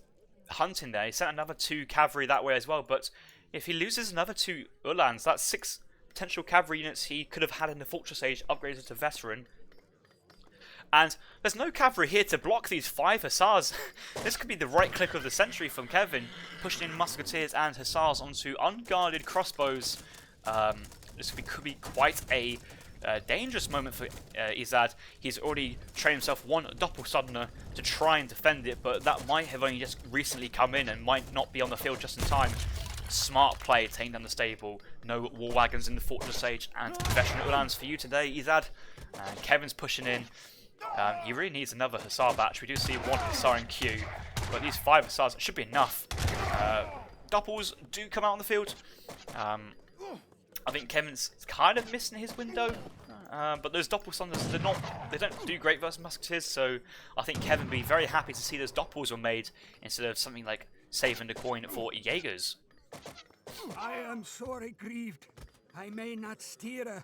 [SPEAKER 1] hunting there. He sent another 2 cavalry that way as well, but if he loses another 2 Ulans, that's 6 potential cavalry units he could have had in the Fortress Age upgraded to veteran. And there's no cavalry here to block these 5 hussars. This could be the right click of the century from Kevin, pushing in musketeers and hussars onto unguarded crossbows. This could be quite a dangerous moment for Ezad. He's already trained himself 1 Doppelsoldner to try and defend it, but that might have only just recently come in and might not be on the field just in time. Smart play, taking down the stable. No war wagons in the Fortress Age, and veteran Ulans for you today, Ezad. And Kevin's pushing in. He really needs another hussar batch. We do see 1 hussar in queue, but these 5 hussars should be enough. Doppels do come out on the field. I think Kevin's kind of missing his window, but those Doppelsolders, they don't do great versus musketeers, so I think Kevin would be very happy to see those Doppels were made instead of something like saving the coin for Jaegers.
[SPEAKER 2] I am sorely grieved. I may not steer.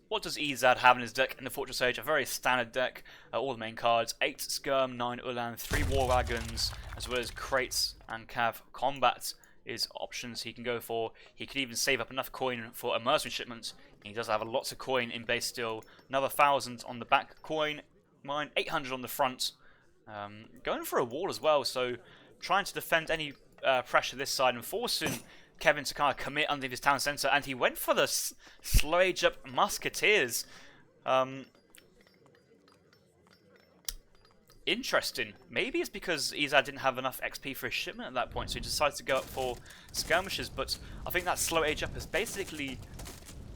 [SPEAKER 1] What does Ezad have in his deck in the Fortress Age? A very standard deck. All the main cards: 8 Skirm, 9 Ulan, 3 War Wagons, as well as crates and cav. Combat is options he can go for. He could even save up enough coin for a mercenary shipment. He does have lots of coin in base still. Another 1,000 on the back coin mine, 800 on the front. Going for a wall as well, so trying to defend any pressure this side and forcing Kevin to kind of commit underneath his town centre, and he went for the slow age up musketeers. Interesting. Maybe it's because Ezad didn't have enough XP for his shipment at that point, so he decided to go up for skirmishes. But I think that slow age up is basically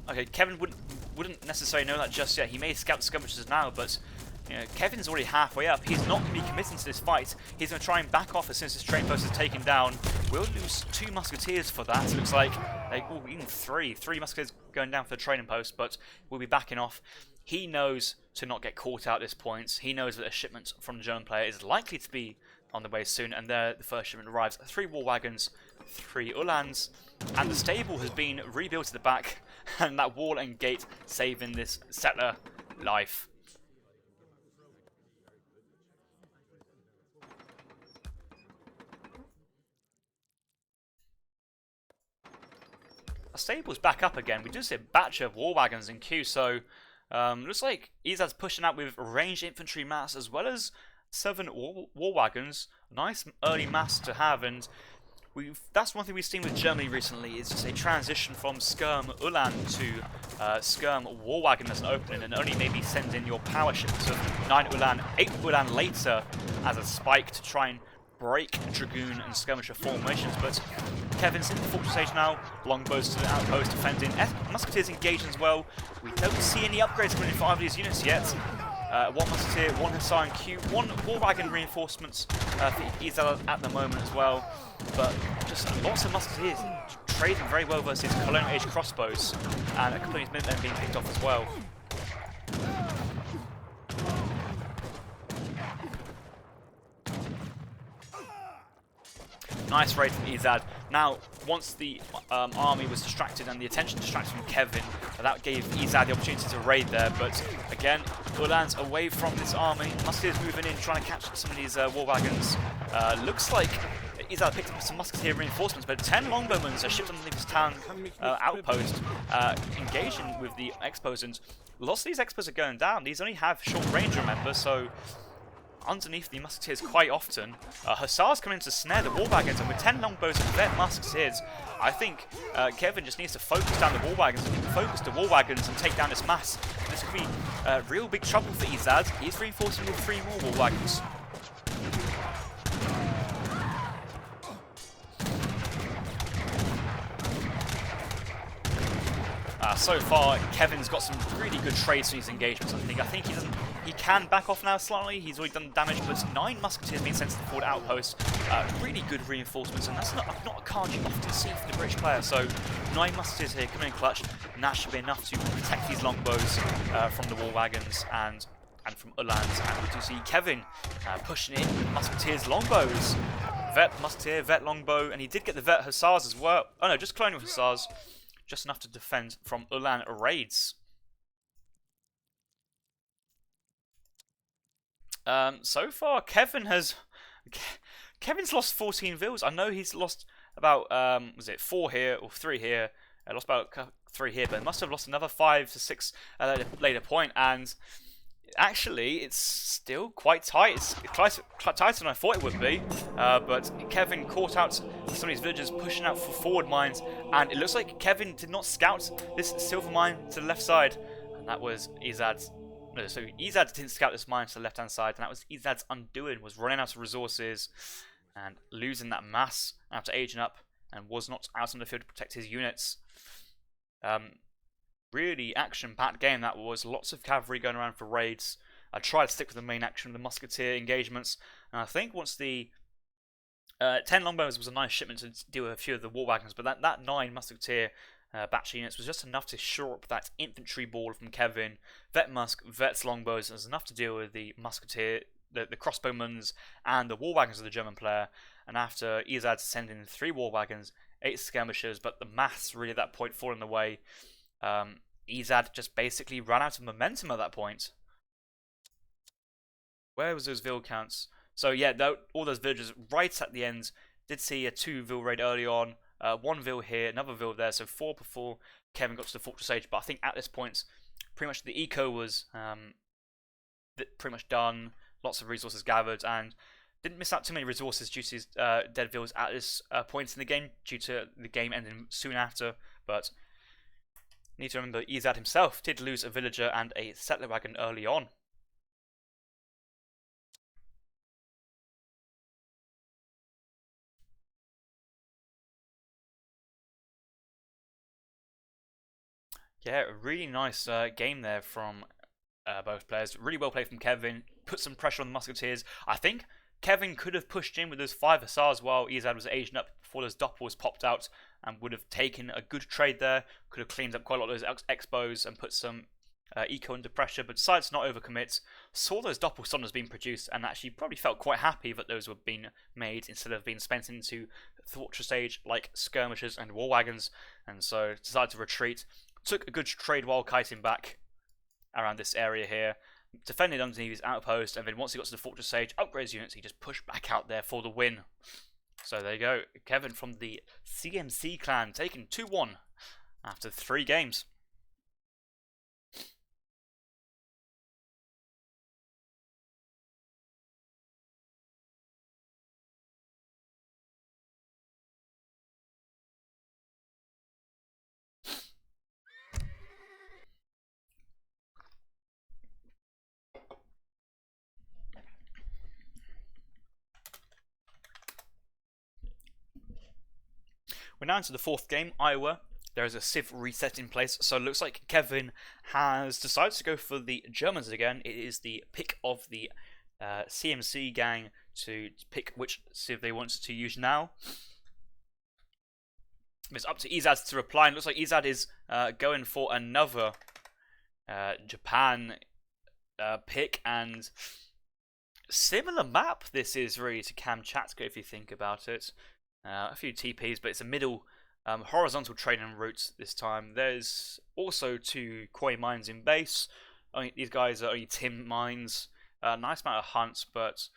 [SPEAKER 1] okay. Kevin wouldn't necessarily know that just yet. He may scout the skirmishes now, but you know, Kevin's already halfway up. He's not going to be committing to this fight. He's going to try and back off as soon as his train post is taken down. We'll lose 2 musketeers for that. It looks like, even 3 musketeers going down for the training post, but we'll be backing off. He knows to not get caught out at this point. He knows that a shipment from the German player is likely to be on the way soon, and there the first shipment arrives. 3 war wagons, 3 Ulans, and the stable has been rebuilt at the back, and that wall and gate saving this settler life. Our stable's back up again. We do see a batch of war wagons in queue, so looks like Ezad's pushing out with ranged infantry mass as well as 7 war wagons. Nice early mass to have, and That's one thing we've seen with Germany recently, is just a transition from Skirm Ulan to Skirm Warwagon as an opening, and only maybe send in your power ships of 9 Ulan, 8 Ulan later as a spike to try and break Dragoon and Skirmisher formations. But Kevin's in the Fortress Age now, longbows to the outpost defending, Musketeers engaged as well. We don't see any upgrades coming in for either of these units yet. One Musketeer, one Hussar and Q, one Warwagon reinforcements for Ezad at the moment as well. But just lots of Musketeers trading very well versus Colonial Age crossbows, and a couple of these Minutemen being picked off as well. Nice raid from Ezad. Now, once the army was distracted and the attention distracted from Kevin, that gave Ezad the opportunity to raid there. But again, Ulan's away from this army. Musketeers moving in, trying to catch some of these war wagons. Looks like Ezad picked up some Musketeer reinforcements, but 10 longbowmen are shipped underneath this town outpost, engaging with the Expos. And lots of these Expos are going down. These only have short range, remember, so underneath the Musketeers quite often. Hussars come in to snare the war wagons, and with 10 longbows and vet Musketeers, I think Kevin just needs to focus down the war wagons, and take down this mass. This could be real big trouble for Ezad. He's reinforcing with 3 more war wagons. So far, Kevin's got some really good trades in his engagements. I think he can back off now slightly. He's already done damage, but 9 Musketeers being sent to the forward outpost. Really good reinforcements, and that's not a card you often see from the British player. So 9 Musketeers here coming in clutch, and that should be enough to protect these longbows from the war wagons and from Ulan's. And we do see Kevin pushing in with Musketeers longbows. Vet Musketeer, Vet longbow, and he did get the Vet Hussars as well. Oh no, just Colonial Hussars. Just enough to defend from Ulan raids. So far, Kevin's lost 14 vills. I know he's lost about was it 4 here or 3 here? Lost about 3 here, but must have lost another 5 to 6 at a later point. And actually, it's still quite tight. It's tighter than I thought it would be. But Kevin caught out some of these villagers pushing out for forward mines, and it looks like Kevin did not scout this silver mine to the left side, and that was Ezad's. No, so Ezad didn't scout this mine to the left-hand side, and that was Ezad's undoing. Was running out of resources and losing that mass after aging up, and was not out on the field to protect his units. Really action-packed game that was. Lots of cavalry going around for raids. I tried to stick with the main action of the Musketeer engagements, and I think once the 10 longbows was a nice shipment to deal with a few of the war wagons, but that 9 Musketeer batch units was just enough to shore up that infantry ball from Kevin. Vet's longbows was enough to deal with the Musketeer, the crossbowmen, and the war wagons of the German player. And after Ezad sending 3 war wagons, 8 skirmishers, but the mass really at that point falling away. Ezad just basically ran out of momentum at that point. Where was those vill counts? So yeah, all those villagers right at the end did see a 2 vill raid early on, 1 vill here, another vill there, so 4 before Kevin got to the Fortress Age. But I think at this point, pretty much the eco was pretty much done. Lots of resources gathered, and didn't miss out too many resources due to his dead vills at this point in the game, due to the game ending soon after. But need to remember, Ezad himself did lose a villager and a settler wagon early on. Yeah, a really nice game there from both players. Really well played from Kevin. Put some pressure on the Musketeers. I think Kevin could have pushed in with those 5 Hussars while Ezad was aging up before those Doppels popped out, and would have taken a good trade there. Could have cleaned up quite a lot of those Expos and put some eco under pressure, but decided to not overcommit. Saw those Doppelstonners being produced, and actually probably felt quite happy that those were being made instead of being spent into Fortress Age like skirmishers and war wagons, and so decided to retreat. Took a good trade while kiting back around this area here. Defended underneath his outpost, and then once he got to the Fortress Age, upgrades units, he just pushed back out there for the win. So there you go, Kevin from the CMC clan taking 2-1 after 3 games. We're now into the fourth game, Iowa. There is a Civ reset in place, so it looks like Kevin has decided to go for the Germans again. It is the pick of the CMC gang to pick which Civ they want to use now. It's up to Ezad to reply, and it looks like Ezad is going for another Japan pick, and similar map this is really to Kamchatka if you think about it. A few TPs, but it's a middle horizontal training route this time. There's also 2 koi mines in base. These guys are only tin mines. Nice amount of hunts, but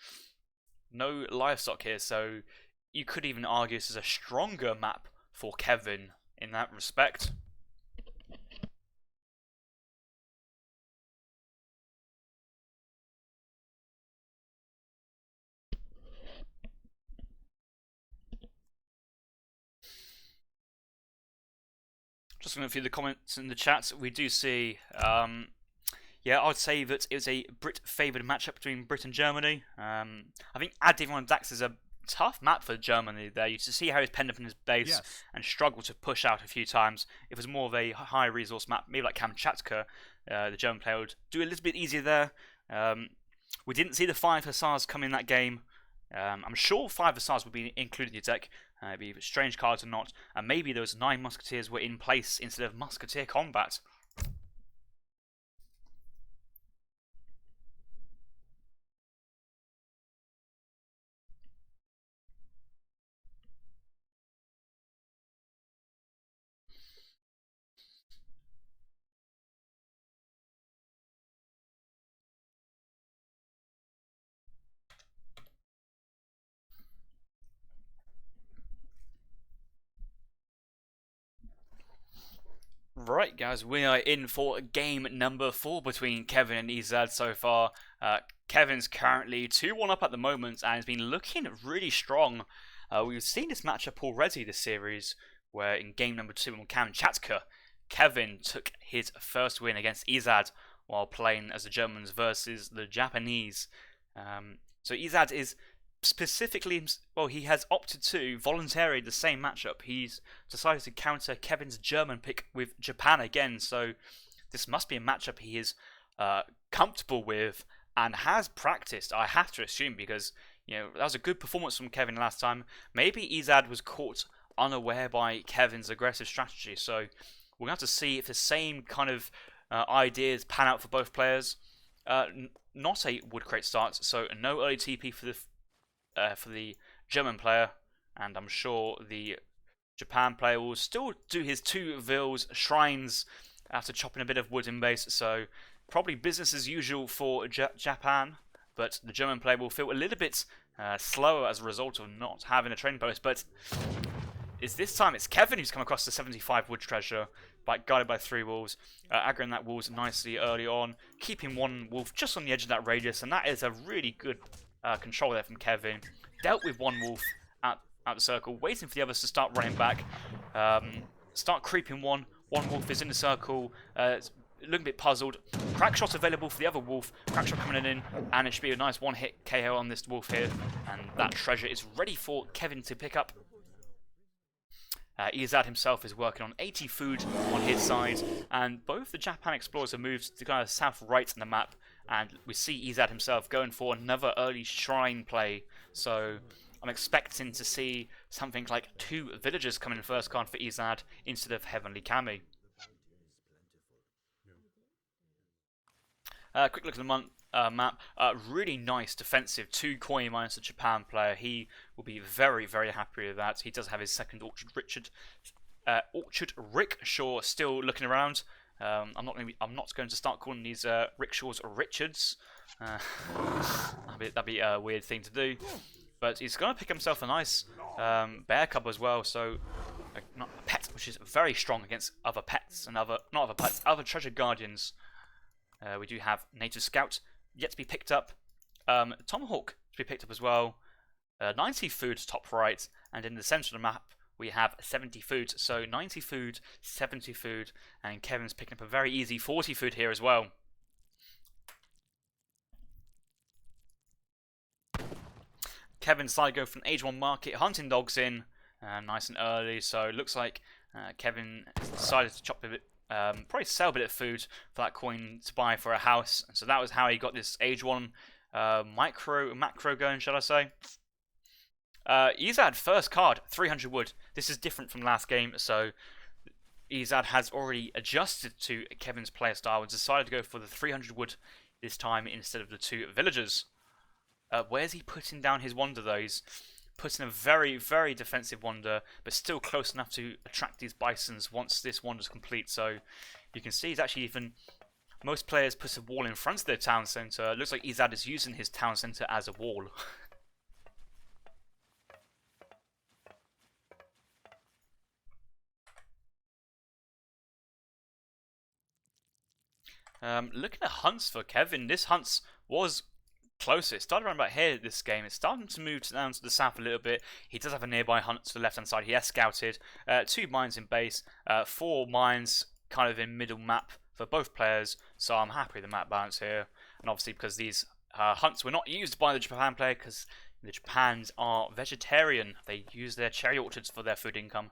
[SPEAKER 1] no livestock here, so you could even argue this is a stronger map for Kevin in that respect. Just going through the comments in the chat, we do see, yeah, I'd say that it was a Brit-favoured matchup between Britain and Germany. I think adding on Dax is a tough map for Germany there. You see how he's penned up in his base and struggled to push out a few times. If it was more of a high resource map, maybe like Kamchatka, the German player would do a little bit easier there. We didn't see the 5 Hussars come in that game. I'm sure 5 Hussars would be included in your deck. It'd be strange cards or not. And maybe those 9 Musketeers were in place instead of Musketeer combat. Right, guys, we are in for game number 4 between Kevin and Ezad so far. Kevin's currently 2-1 up at the moment and has been looking really strong. We've seen this matchup already this series, where in game number 2 on Kamchatka, Kevin took his first win against Ezad while playing as the Germans versus the Japanese. So Ezad is specifically, well, he has opted to voluntarily the same matchup. He's decided to counter Kevin's German pick with Japan again, so this must be a matchup he is comfortable with and has practiced, I have to assume, because that was a good performance from Kevin last time. Maybe Ezad was caught unaware by Kevin's aggressive strategy, so we're going to have to see if the same kind of ideas pan out for both players. Not a wood crate start, so no early TP for the German player, and I'm sure the Japan player will still do his 2 Vils shrines after chopping a bit of wood in base, so probably business as usual for Japan, but the German player will feel a little bit slower as a result of not having a training post. But this time it's Kevin who's come across the 75 wood treasure, guarded by 3 wolves, aggroing that wolves nicely early on, keeping 1 wolf just on the edge of that radius, and that is a really good control there from Kevin. Dealt with 1 wolf at the circle, waiting for the others to start running back. Start creeping 1 wolf is in the circle, looking a bit puzzled. Crackshot available for the other wolf. Crackshot coming in, and it should be a nice 1-hit KO on this wolf here. And that treasure is ready for Kevin to pick up. Ezad himself is working on 80 food on his side, and both the Japan explorers have moved to kind of south-right on the map, and we see Ezad himself going for another early shrine play, so I'm expecting to see something like 2 villagers come in first card for Ezad instead of Heavenly Kami. Quick look at the map. Really nice defensive 2 coin minus the Japan player. He will be very, very happy with that. He does have his second Orchard Rickshaw still looking around. I'm not going to start calling these rickshaws Richards. That'd be a weird thing to do. But he's going to pick himself a nice bear cub as well. So not a pet, which is very strong against other pets and other treasure guardians. We do have Native Scout yet to be picked up. Tomahawk to be picked up as well. 90 food top right, and in the centre of the map we have 70 food. So 90 food, 70 food, and Kevin's picking up a very easy 40 food here as well. Kevin's side go from Age 1 Market, hunting dogs in. nice and early. So it looks like Kevin has decided to chop a bit, probably sell a bit of food for that coin to buy for a house. So that was how he got this age 1 macro going, shall I say. Ezad first card, 300 wood. This is different from last game, so Ezad has already adjusted to Kevin's playstyle and decided to go for the 300 wood this time instead of the 2 villagers. Where's he putting down his wonder though? He's putting a very, very defensive wonder, but still close enough to attract these bisons once this wonder's complete. So you can see he's actually even... Most players put a wall in front of their town centre. It looks like Ezad is using his town centre as a wall. Looking at hunts for Kevin, this hunts was closer. It started around about here this game. It's starting to move down to the south a little bit. He does have a nearby hunt to the left hand side. He has scouted 2 mines in base, 4 mines kind of in middle map for both players, so I'm happy with the map balance here. And obviously because these hunts were not used by the Japan player, because the Japans are vegetarian. They use their cherry orchards for their food income.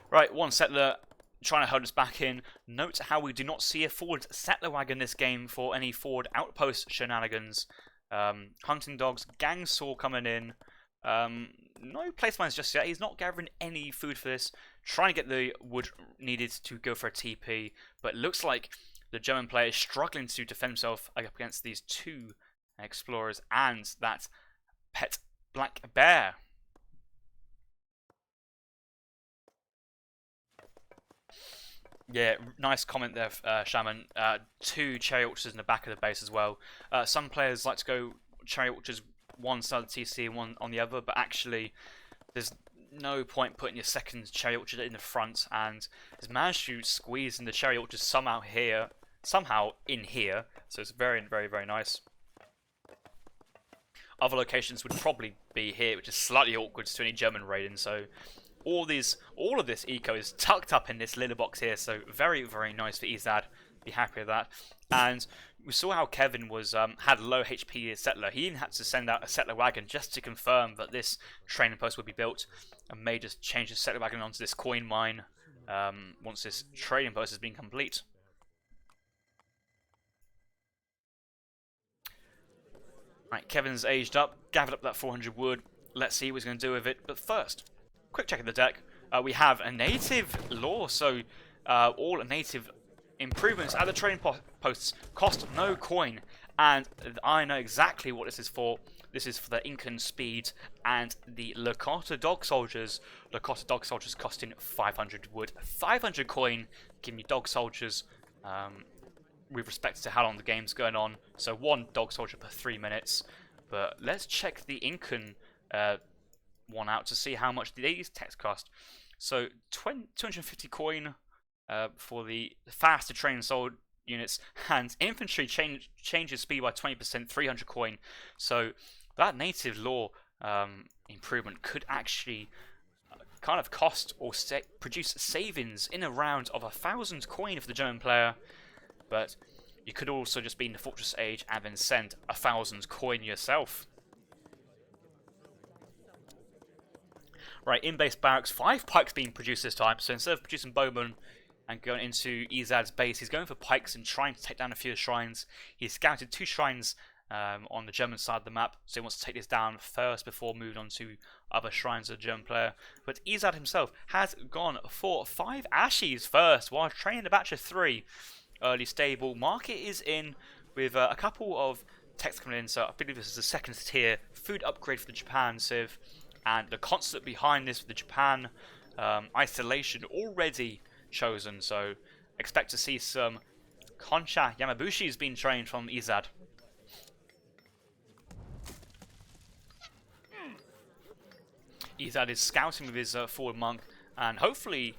[SPEAKER 1] Right, 1 settler trying to hold us back in. Note how we do not see a forward settler wagon this game for any forward outpost shenanigans. Hunting dogs, gang saw coming in. No place mines just yet. He's not gathering any food for this. Trying to get the wood needed to go for a TP, but it looks like the German player is struggling to defend himself up against these 2 explorers and that pet black bear. Yeah, nice comment there, Shaman. 2 cherry orchards in the back of the base as well. Some players like to go cherry orchards one side of the TC and one on the other, but actually there's no point putting your second cherry orchard in the front, and has managed to squeeze in the cherry orchard somehow in here, so it's very, very, very nice. Other locations would probably be here, which is slightly awkward to any German raiding, so all of this eco is tucked up in this little box here, so very, very nice for Ezad. Be happy with that. And we saw how Kevin was had low HP settler. He even had to send out a settler wagon just to confirm that this training post would be built, and may just change the settler wagon onto this coin mine once this trading post has been complete. Right, Kevin's aged up, gathered up that 400 wood. Let's see what he's going to do with it. But first, quick check of the deck. We have a native lore, so all native improvements at the trading posts cost no coin, and I know exactly what this is for. This is for the Incan speed and the Lakota dog soldiers. Lakota dog soldiers costing 500 wood, 500 coin, giving you dog soldiers with respect to how long the game's going on. So 1 dog soldier per 3 minutes. But let's check the Incan one out to see how much these techs cost. So 250 coin for the faster trained sold units, and infantry changes speed by 20%, 300 coin. So that native lore improvement could actually kind of cost or produce savings in a round of 1,000 coin for the German player. But you could also just be in the Fortress Age and then send 1,000 coin yourself. Right, in base barracks, 5 pikes being produced this time. So instead of producing bowmen and going into Ezad's base, he's going for pikes and trying to take down a few shrines. He's scouted 2 shrines on the German side of the map, so he wants to take this down first before moving on to other shrines of the German player. But Ezad himself has gone for 5 Ashes first while training a batch of 3. Early stable. Market is in with a couple of techs coming in, so I believe this is the 2nd tier food upgrade for the Japan Civ. And the concept behind this with the Japan isolation already chosen, so expect to see some Konsha Yamabushis being trained from Ezad. Ezad is scouting with his forward monk, and hopefully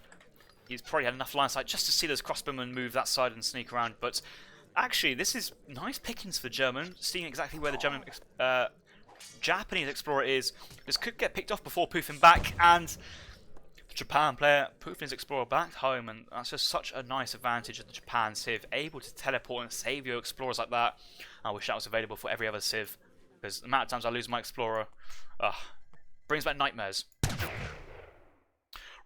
[SPEAKER 1] he's probably had enough line of sight just to see those crossbowmen move that side and sneak around. But actually, this is nice pickings for German, seeing exactly where the Japanese explorer is. This could get picked off before poofing back, and the Japan player poofing his explorer back home, and that's just such a nice advantage of the Japan Civ, able to teleport and save your explorers like that. I wish that was available for every other Civ, because the amount of times I lose my explorer brings back nightmares.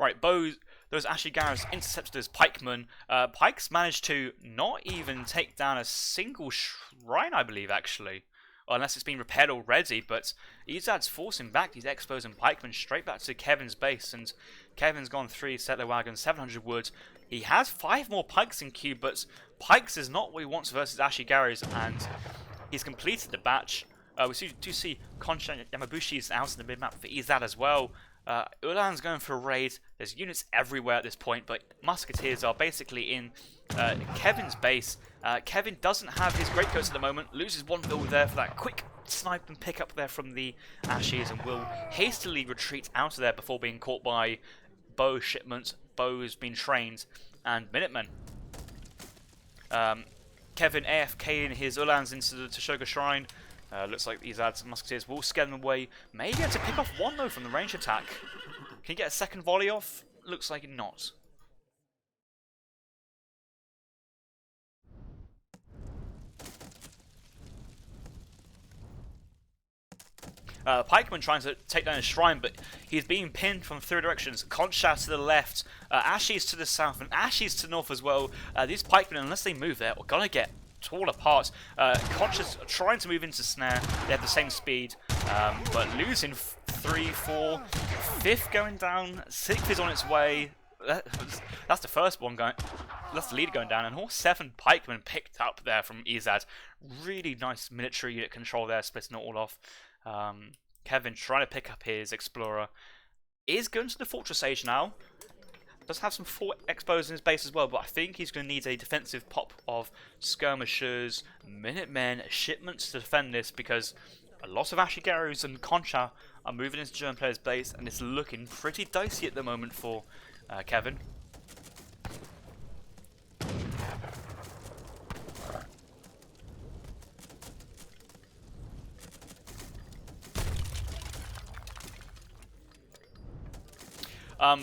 [SPEAKER 1] Right, those Ashley Garrus intercepted his pikemen. Pikes managed to not even take down a single shrine, I believe, actually. Unless it's been repaired already, but Ezad's forcing back these Expos and pikemen straight back to Kevin's base, and Kevin's gone 3 settler wagons, 700 wood. He has 5 more pikes in queue, but pikes is not what he wants versus Ashley Garrus, and he's completed the batch. We do see Concha Yamabushi is out in the mid-map for Ezad as well. Ulan's going for a raid. There's units everywhere at this point, but Musketeers are basically in Kevin's base. Kevin doesn't have his greatcoats at the moment, loses 1 build there for that quick snipe and pick up there from the Ashes, and will hastily retreat out of there before being caught by bow shipments, bows being trained, and Minutemen. Kevin AFK in his Ulans into the Tashoga Shrine. Looks like these Musketeers will scare them away. May be able to pick off 1 though from the range attack. Can he get a second volley off? Looks like not. Pikeman trying to take down his shrine, but he's being pinned from 3 directions. Concha to the left, Ashes to the south, and Ashes to the north as well. These pikemen, unless they move there, are gonna get torn apart. Concha's trying to move into snare. They have the same speed, but losing 3, 4, 5th going down. 6th is on its way. That's the first one going. That's the leader going down, and all 7 pikemen picked up there from Ezad. Really nice military unit control there, splitting it all off. Kevin trying to pick up his Explorer. Is going to the Fortress Age now. Does have some 4 Expos in his base as well, but I think he's going to need a defensive pop of skirmishers, Minutemen, shipments to defend this, because a lot of Ashley Garrus and Concha are moving into German players' base, and it's looking pretty dicey at the moment for Kevin.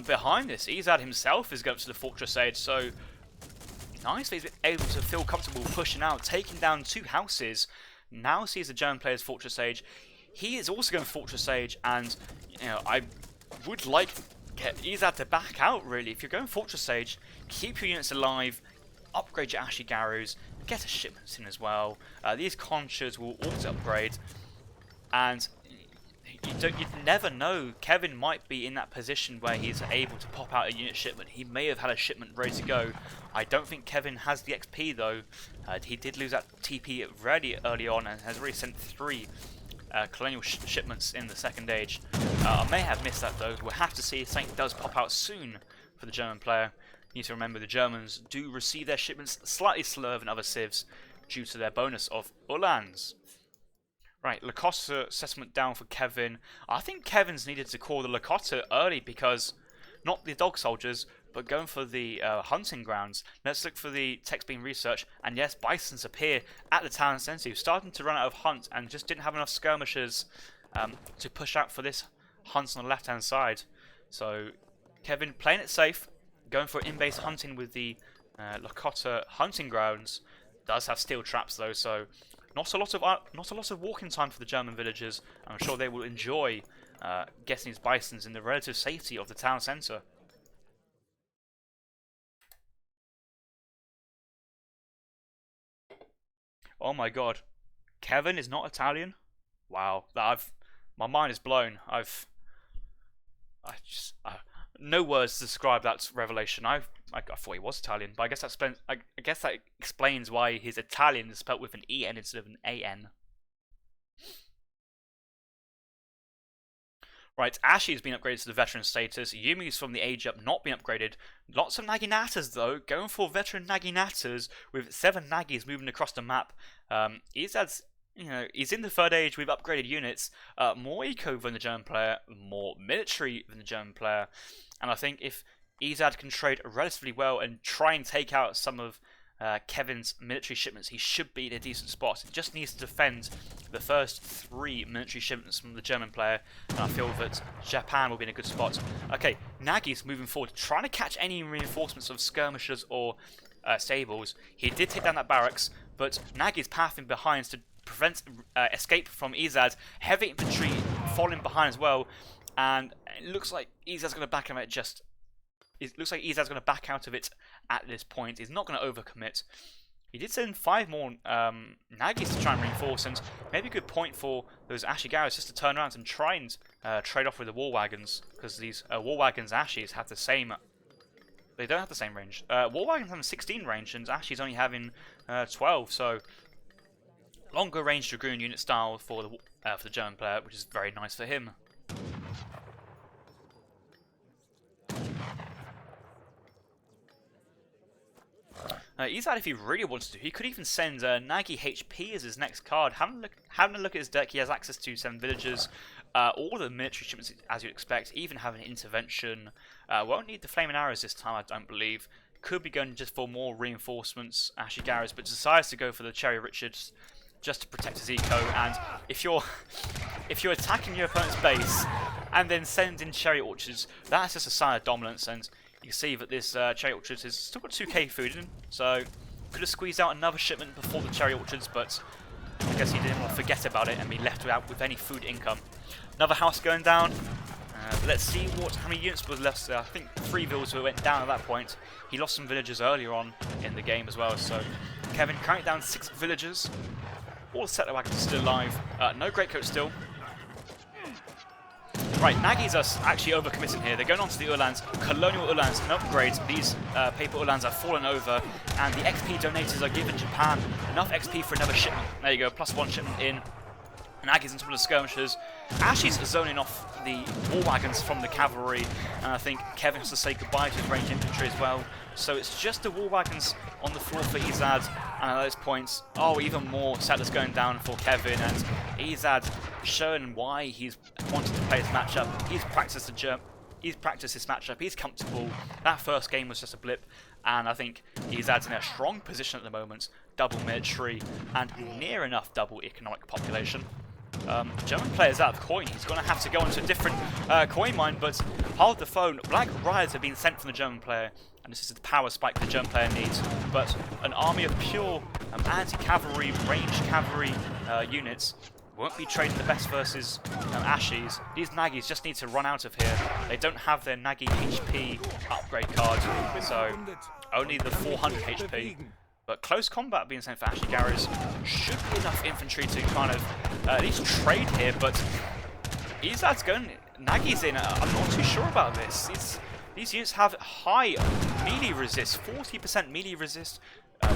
[SPEAKER 1] Behind this, Ezad himself is going to the Fortress Age, so nicely he's able to feel comfortable pushing out, taking down 2 houses. Now sees the German player's Fortress Age. He is also going to Fortress Age, and I would like Ezad to back out really. If you're going Fortress Age, keep your units alive, upgrade your Ashley Garrus, get a shipment in as well. These Conchas will auto upgrade, and you'd never know. Kevin might be in that position where he's able to pop out a unit shipment. He may have had a shipment ready to go. I don't think Kevin has the XP though. He did lose that TP really early on and has already sent 3 colonial shipments in the second age. I may have missed that though. We'll have to see if something does pop out soon for the German player. You need to remember the Germans do receive their shipments slightly slower than other civs due to their bonus of Uhlans. Right, Lakota assessment down for Kevin. I think Kevin's needed to call the Lakota early because not the dog soldiers, but going for the hunting grounds. Let's look for the text being researched. And yes, bisons appear at the town center, starting to run out of hunt and just didn't have enough skirmishers to push out for this hunt on the left-hand side. So Kevin playing it safe, going for in-base hunting with the Lakota hunting grounds. Does have steel traps though, so not a lot of walking time for the German villagers. I'm sure they will enjoy getting these bisons in the relative safety of the town centre. Oh my god, Kevin is not Italian. Wow, my mind is blown. No words to describe that revelation. I thought he was Italian, but I guess that explains why his Italian is spelt with an EN instead of an AN. Right, Ashi's been upgraded to the veteran status. Yumi's from the age up, not been upgraded. Lots of Naginatas though, going for veteran Naginatas with 7 Nagis moving across the map. He's in the 3rd age with upgraded units, more eco than the German player, more military than the German player. And I think if Ezad can trade relatively well and try and take out some of Kevin's military shipments, he should be in a decent spot. He just needs to defend the first 3 military shipments from the German player, and I feel that Japan will be in a good spot. Okay, Nagi's moving forward, trying to catch any reinforcements of skirmishers or stables. He did take down that barracks, but Nagi's pathing behind to prevent escape from Ezad. Heavy infantry following behind as well, and it looks like Ezad's going to back him at just it looks like Ezad's going to back out of it at this point. He's not going to overcommit. He did send 5 more Naggies to try and reinforce, and maybe a good point for those Ashy Garrus just to turn around and try and trade off with the War Wagons, because these War Wagons Ashies have the same. They don't have the same range. War Wagons have 16 range, and Ashies only having 12. So longer range Dragoon unit style for the German player, which is very nice for him. Ezad, if he really wanted to, he could even send Nagi HP as his next card. Having a look at his deck, he has access to 7 villagers, all the military shipments as you'd expect, even having intervention. Won't need the flaming arrows this time, I don't believe. Could be going just for more reinforcements, Ashy Garrus, but decides to go for the Cherry Richards just to protect his eco. And if you're attacking your opponent's base and then sending Cherry Orchards, that's just a sign of dominance. And you can see that this Cherry Orchards has still got 2k food in, so could have squeezed out another shipment before the Cherry Orchards, but I guess he didn't want to forget about it and be left without with any food income. Another house going down. Let's see how many units was left. I think 3 villas went down at that point. He lost some villagers earlier on in the game as well, so Kevin currently down 6 villagers. All the settler wagons are still alive. No greatcoat still. Right, Naggies are actually overcommitting here. They're going on to the Uhlans, colonial Uhlans, and upgrades. These paper Uhlans have fallen over, and the XP donators are giving Japan enough XP for another shipment. There you go, +1 shipment in. Naggies into the skirmishers. Ashies zoning off the war wagons from the cavalry, and I think Kevin has to say goodbye to his ranged infantry as well. So it's just the war wagons on the floor for Ezad, and at those points, even more settlers going down for Kevin, and Ezad showing why he's wanted to play his matchup. He's practiced this matchup. He's comfortable. That first game was just a blip, and I think Ezad's in a strong position at the moment. Double military and near enough double economic population. German player's out of coin. He's going to have to go into a different coin mine, but hold the phone. Black Riders have been sent from the German player, and this is the power spike the German player needs. But an army of pure anti-cavalry, ranged cavalry units won't be trading the best versus Ashies. These Naggies just need to run out of here. They don't have their Naggy HP upgrade card, so only the 400 HP. But close combat being sent for Ashy Garrus should be enough infantry to kind of at least trade here, but Ezad's going Naggi's in. I'm not too sure about this. These units have high melee resist, 40% melee resist.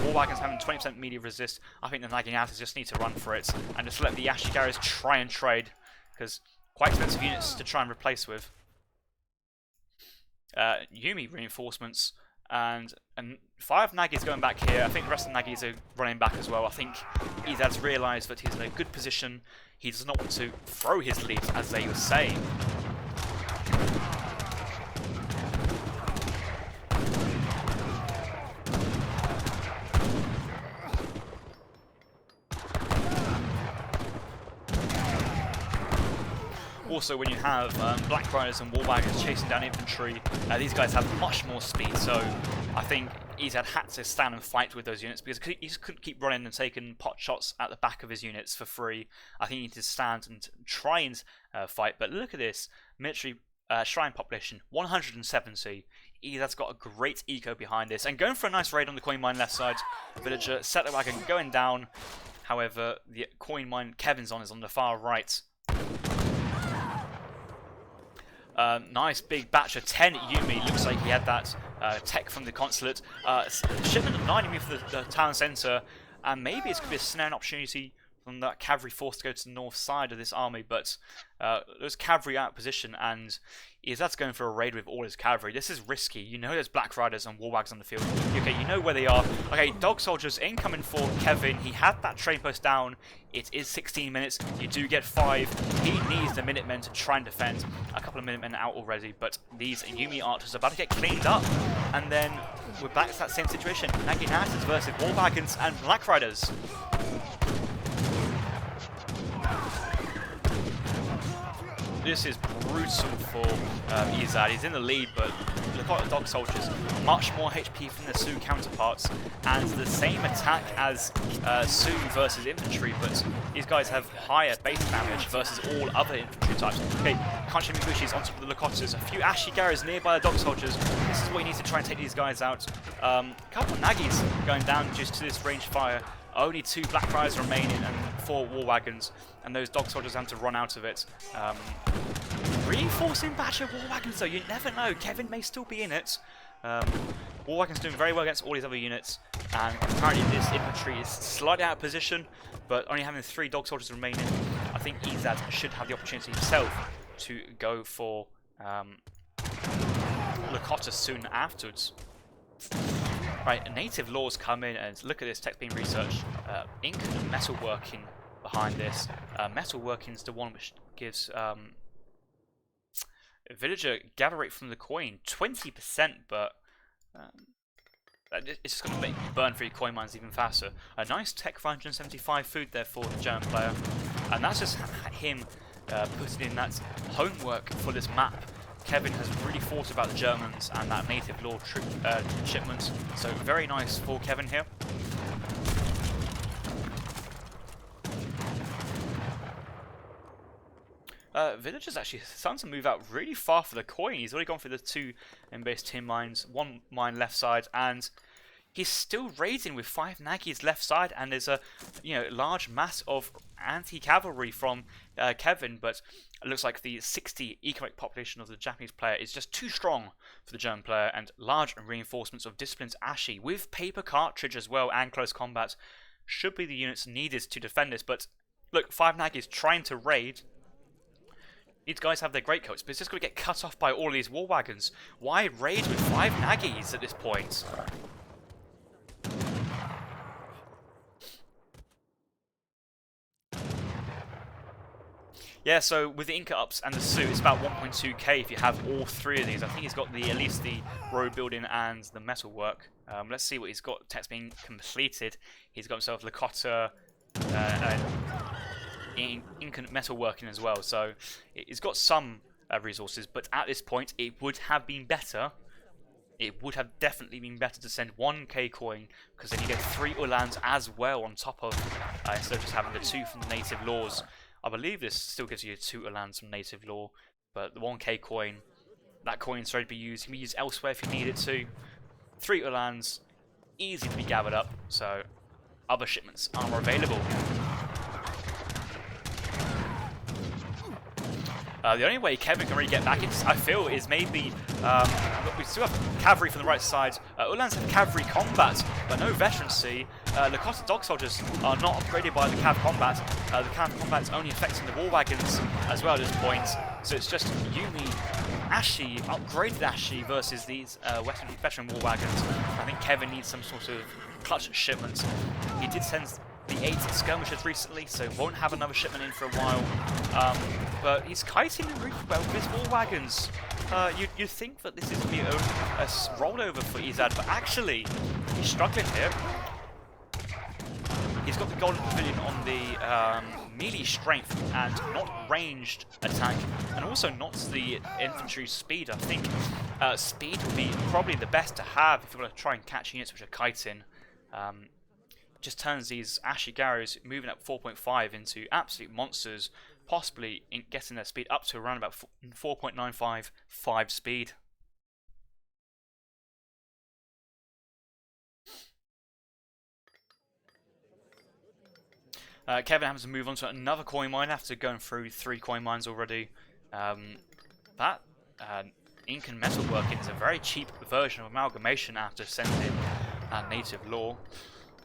[SPEAKER 1] War Wagons having 20% melee resist. I think the Nagging Asses just need to run for it and just let the Ashy Garrus try and trade, because quite expensive units to try and replace with. Yumi reinforcements. And 5 Naggies going back here. I think the rest of the Naggies are running back as well. I think Ezad's realised that he's in a good position. He does not want to throw his lead, as they were saying. Also, when you have Black Riders and War Wagons chasing down infantry, these guys have much more speed, so I think Ezad had to stand and fight with those units, because he just couldn't keep running and taking pot shots at the back of his units for free. I think he needed to stand and try and fight, but look at this. Military shrine population, 170. Ezad's got a great eco behind this, and going for a nice raid on the coin mine left side. Villager, settler wagon going down. However, the coin mine Kevin's on is on the far right. Nice big batch of 10 Yumi. Looks like he had that tech from the consulate. Shipment of 9 Yumi for the town centre, and maybe it's going to be a snaring opportunity from that cavalry force to go to the north side of this army, but there's cavalry out of position, and Ezad's going for a raid with all his cavalry. This is risky. You know there's Black Riders and War Wagons on the field. Okay, you know where they are. Okay, Dog Soldiers incoming for Kevin. He had that trade post down. It is 16 minutes. You do get 5. He needs the Minutemen to try and defend. A couple of Minutemen out already, but these Yumi archers are about to get cleaned up. And then we're back to that same situation. Nagging Asses versus War Wagons and Black Riders. This is brutal for Ezad. He's in the lead, but look at the Dog Soldiers. Much more HP from their Su counterparts, and the same attack as Su versus infantry, but these guys have higher base damage versus all other infantry types. Okay, Kanchi Mibushi's on top of the Lakotas. A few Ashy Garrus nearby the Dog Soldiers. This is what he needs to try and take these guys out. A couple of Nagis going down just to this range fire. Only 2 Black Friars remaining and 4 War Wagons, and those Dog Soldiers have to run out of it. Reinforcing batch of War Wagons though, you never know, Kevin may still be in it. War Wagons doing very well against all these other units, and apparently this infantry is slightly out of position, but only having 3 Dog Soldiers remaining, I think Ezad should have the opportunity himself to go for Lakota soon afterwards. Right, native laws come in, and look at this text being researched. Ink and metalworking behind this. Metalworking is the one which gives villager gather rate from the coin 20%, but it's just going to make you burn through your coin mines even faster. A nice tech 575 food there for the German player, and that's just him putting in that homework for this map. Kevin has really thought about the Germans and that native law shipments, so very nice for Kevin here. Villager's actually starting to move out really far for the coin. He's already gone for the 2 in-base tin mines, 1 mine left side, and he's still raiding with 5 Nagis left side, and there's a large mass of anti-cavalry from Kevin, but it looks like the 60 economic population of the Japanese player is just too strong for the German player, and large reinforcements of Disciplines Ashi with paper cartridge as well and close combat should be the units needed to defend this. But look, 5 Nagis trying to raid. These guys have their greatcoats, but it's just going to get cut off by all of these War Wagons. Why raid with 5 Nagis at this point? Yeah, so with the Inca ups and the Su, it's about 1.2k if you have all 3 of these. I think he's got at least the road building and the metal work. Let's see what he's got. Text being completed. He's got himself Lakota, Inca metal working as well. So he's got some resources, but at this point it would have been better. It would have definitely been better to send 1k coin, because then you get 3 Ulans as well on top of, instead of just having the 2 from the native laws. I believe this still gives you 2 Ulans from native law, but the 1k coin, that coin is ready to be used. It can be used elsewhere if you need it to. 3 Ulans, easy to be gathered up, so other shipments are available. The only way Kevin can really get back into, I feel, is maybe, look, we still have cavalry from the right side. Ulans have cavalry combat, but no veterancy. Lakota Dog Soldiers are not upgraded by the cav combat. The cav combat is only affecting the War Wagons as well at this point. So it's just Yumi, Ashi, upgraded Ashi versus these veteran War Wagons. I think Kevin needs some sort of clutch shipment. He did send the 8 skirmishers recently, so won't have another shipment in for a while. But he's kiting really well with his War Wagons. You'd think that this is going to be a rollover for Ezad, but actually, he's struggling here. He's got the Golden Pavilion on the melee strength and not ranged attack, and also not the infantry speed. I think speed would be probably the best to have if you want to try and catch units which are kiting. Just turns these Ashy Garrus moving up 4.5 into absolute monsters, possibly getting their speed up to around about 4.955 speed. Kevin happens to move on to another coin mine after going through 3 coin mines already. That ink and metal working is a very cheap version of amalgamation after sending native law.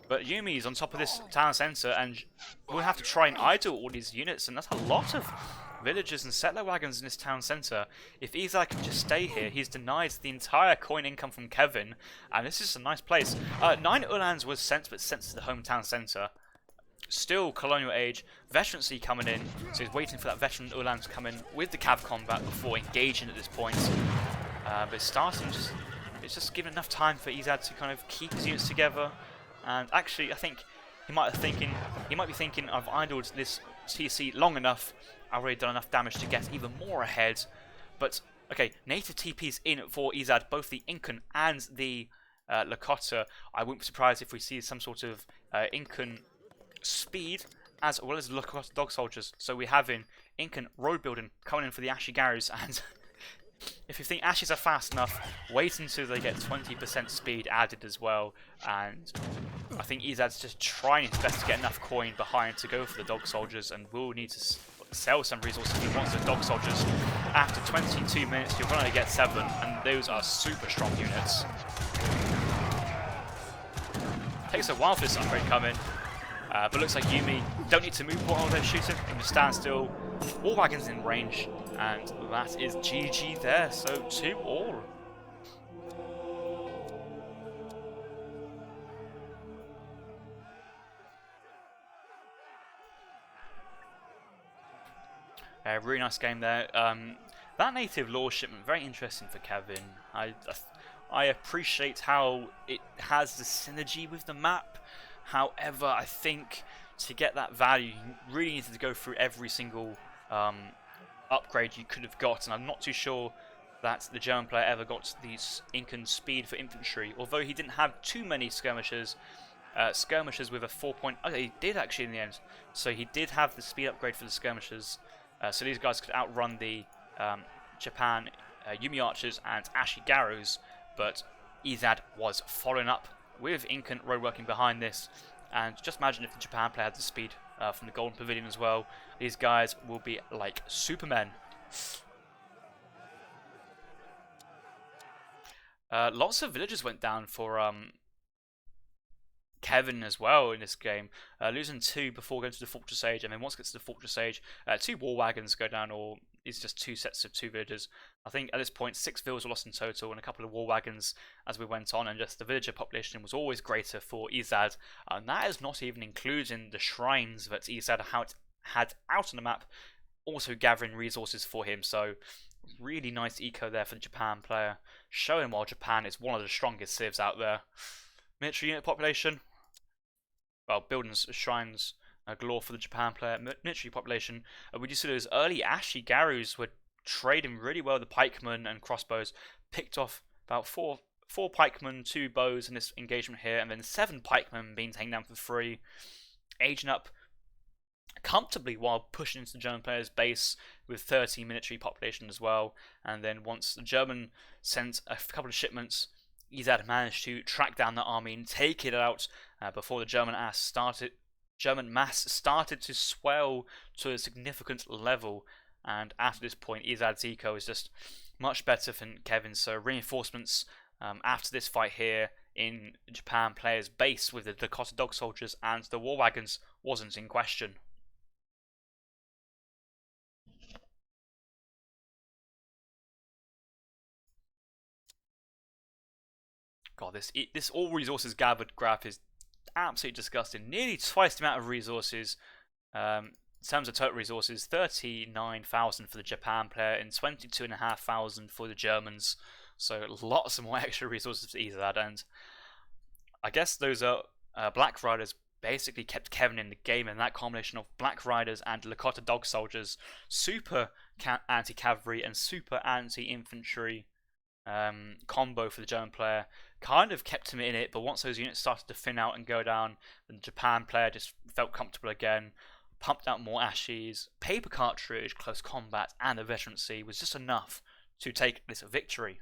[SPEAKER 1] But Yumi's on top of this town centre, and we'll have to try and idle all these units, and that's a lot of villagers and settler wagons in this town centre. If Ezad can just stay here, he's denied the entire coin income from Kevin, and this is a nice place. 9 Ulans was sent, but sent to the hometown centre. Still colonial age, veterancy coming in, so he's waiting for that veteran Ulan to come in with the cav combat before engaging at this point. But it's starting, it's just given enough time for Ezad to kind of keep his units together. And actually, I think he might be thinking, I've idled this TC long enough. already done enough damage to get even more ahead. But, okay, native TP's in for Ezad, both the Incan and the Lakota. I wouldn't be surprised if we see some sort of Incan speed as well as Lakota dog soldiers. So we have in Incan road building coming in for the Ashigarus, and if you think Ashes are fast enough, wait until they get 20% speed added as well. And I think Ezad's just trying his best to get enough coin behind to go for the dog soldiers, and will need to sell some resources if he wants the dog soldiers. After 22 minutes, you're going to get 7, and those are super strong units. Takes a while for this upgrade coming, but looks like Yumi don't need to move while they're shooting, and just stand still. War wagons in range, and that is GG there, so 2-all. Really nice game there. That native law shipment, very interesting for Kevin. I appreciate how it has the synergy with the map. However, I think to get that value, you really needed to go through every single upgrade you could have got, and I'm not too sure that the German player ever got the Incan speed for infantry, although he didn't have too many skirmishers. Skirmishers with a 4 point... Okay, he did actually in the end. So he did have the speed upgrade for the skirmishers. So these guys could outrun the Japan Yumi Archers and Ashigarus, but Ezad was following up with Incan roadworking behind this. And just imagine if the Japan player had the speed from the Golden Pavilion as well. These guys will be like supermen. Lots of villagers went down for Kevin as well in this game, losing 2 before going to the Fortress Age, and then once it gets to the Fortress Age, 2 war wagons go down, or it's just 2 sets of 2 villagers. I think at this point 6 villas were lost in total, and a couple of war wagons as we went on, and just the villager population was always greater for Ezad, and that is not even including the shrines that Ezad had out on the map, also gathering resources for him. So really nice eco there for the Japan player, showing why Japan is one of the strongest civs out there. Military unit population, well, buildings, shrines, galore for the Japan player. Military population, we just see those early Ashigarus were trading really well. The pikemen and crossbows picked off about four pikemen, 2 bows in this engagement here, and then 7 pikemen being taken down for free, aging up comfortably while pushing into the German player's base with 30 military population as well. And then once the German sent a couple of shipments, Ezad managed to track down the army and take it out before the German mass started to swell to a significant level. And after this point, Ezad's eco is just much better than Kevin's. So reinforcements after this fight here in Japan player's base with the Dakota dog soldiers and the war wagons wasn't in question. God, this all resources gathered graph is absolutely disgusting. Nearly twice the amount of resources. In terms of total resources, 39,000 for the Japan player and 22,500 for the Germans. So lots more extra resources for Ezad, and I guess those are Black Riders basically kept Kevin in the game, and that combination of Black Riders and Lakota dog soldiers, super anti-cavalry and super anti-infantry combo for the German player, kind of kept him in it. But once those units started to thin out and go down, the Japan player just felt comfortable again, pumped out more Ashes, paper cartridge, close combat, and a veterancy was just enough to take this victory.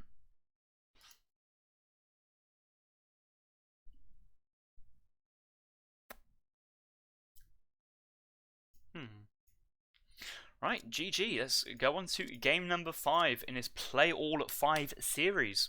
[SPEAKER 1] Right, GG. Let's go on to game number 5 in this Play All 5 series.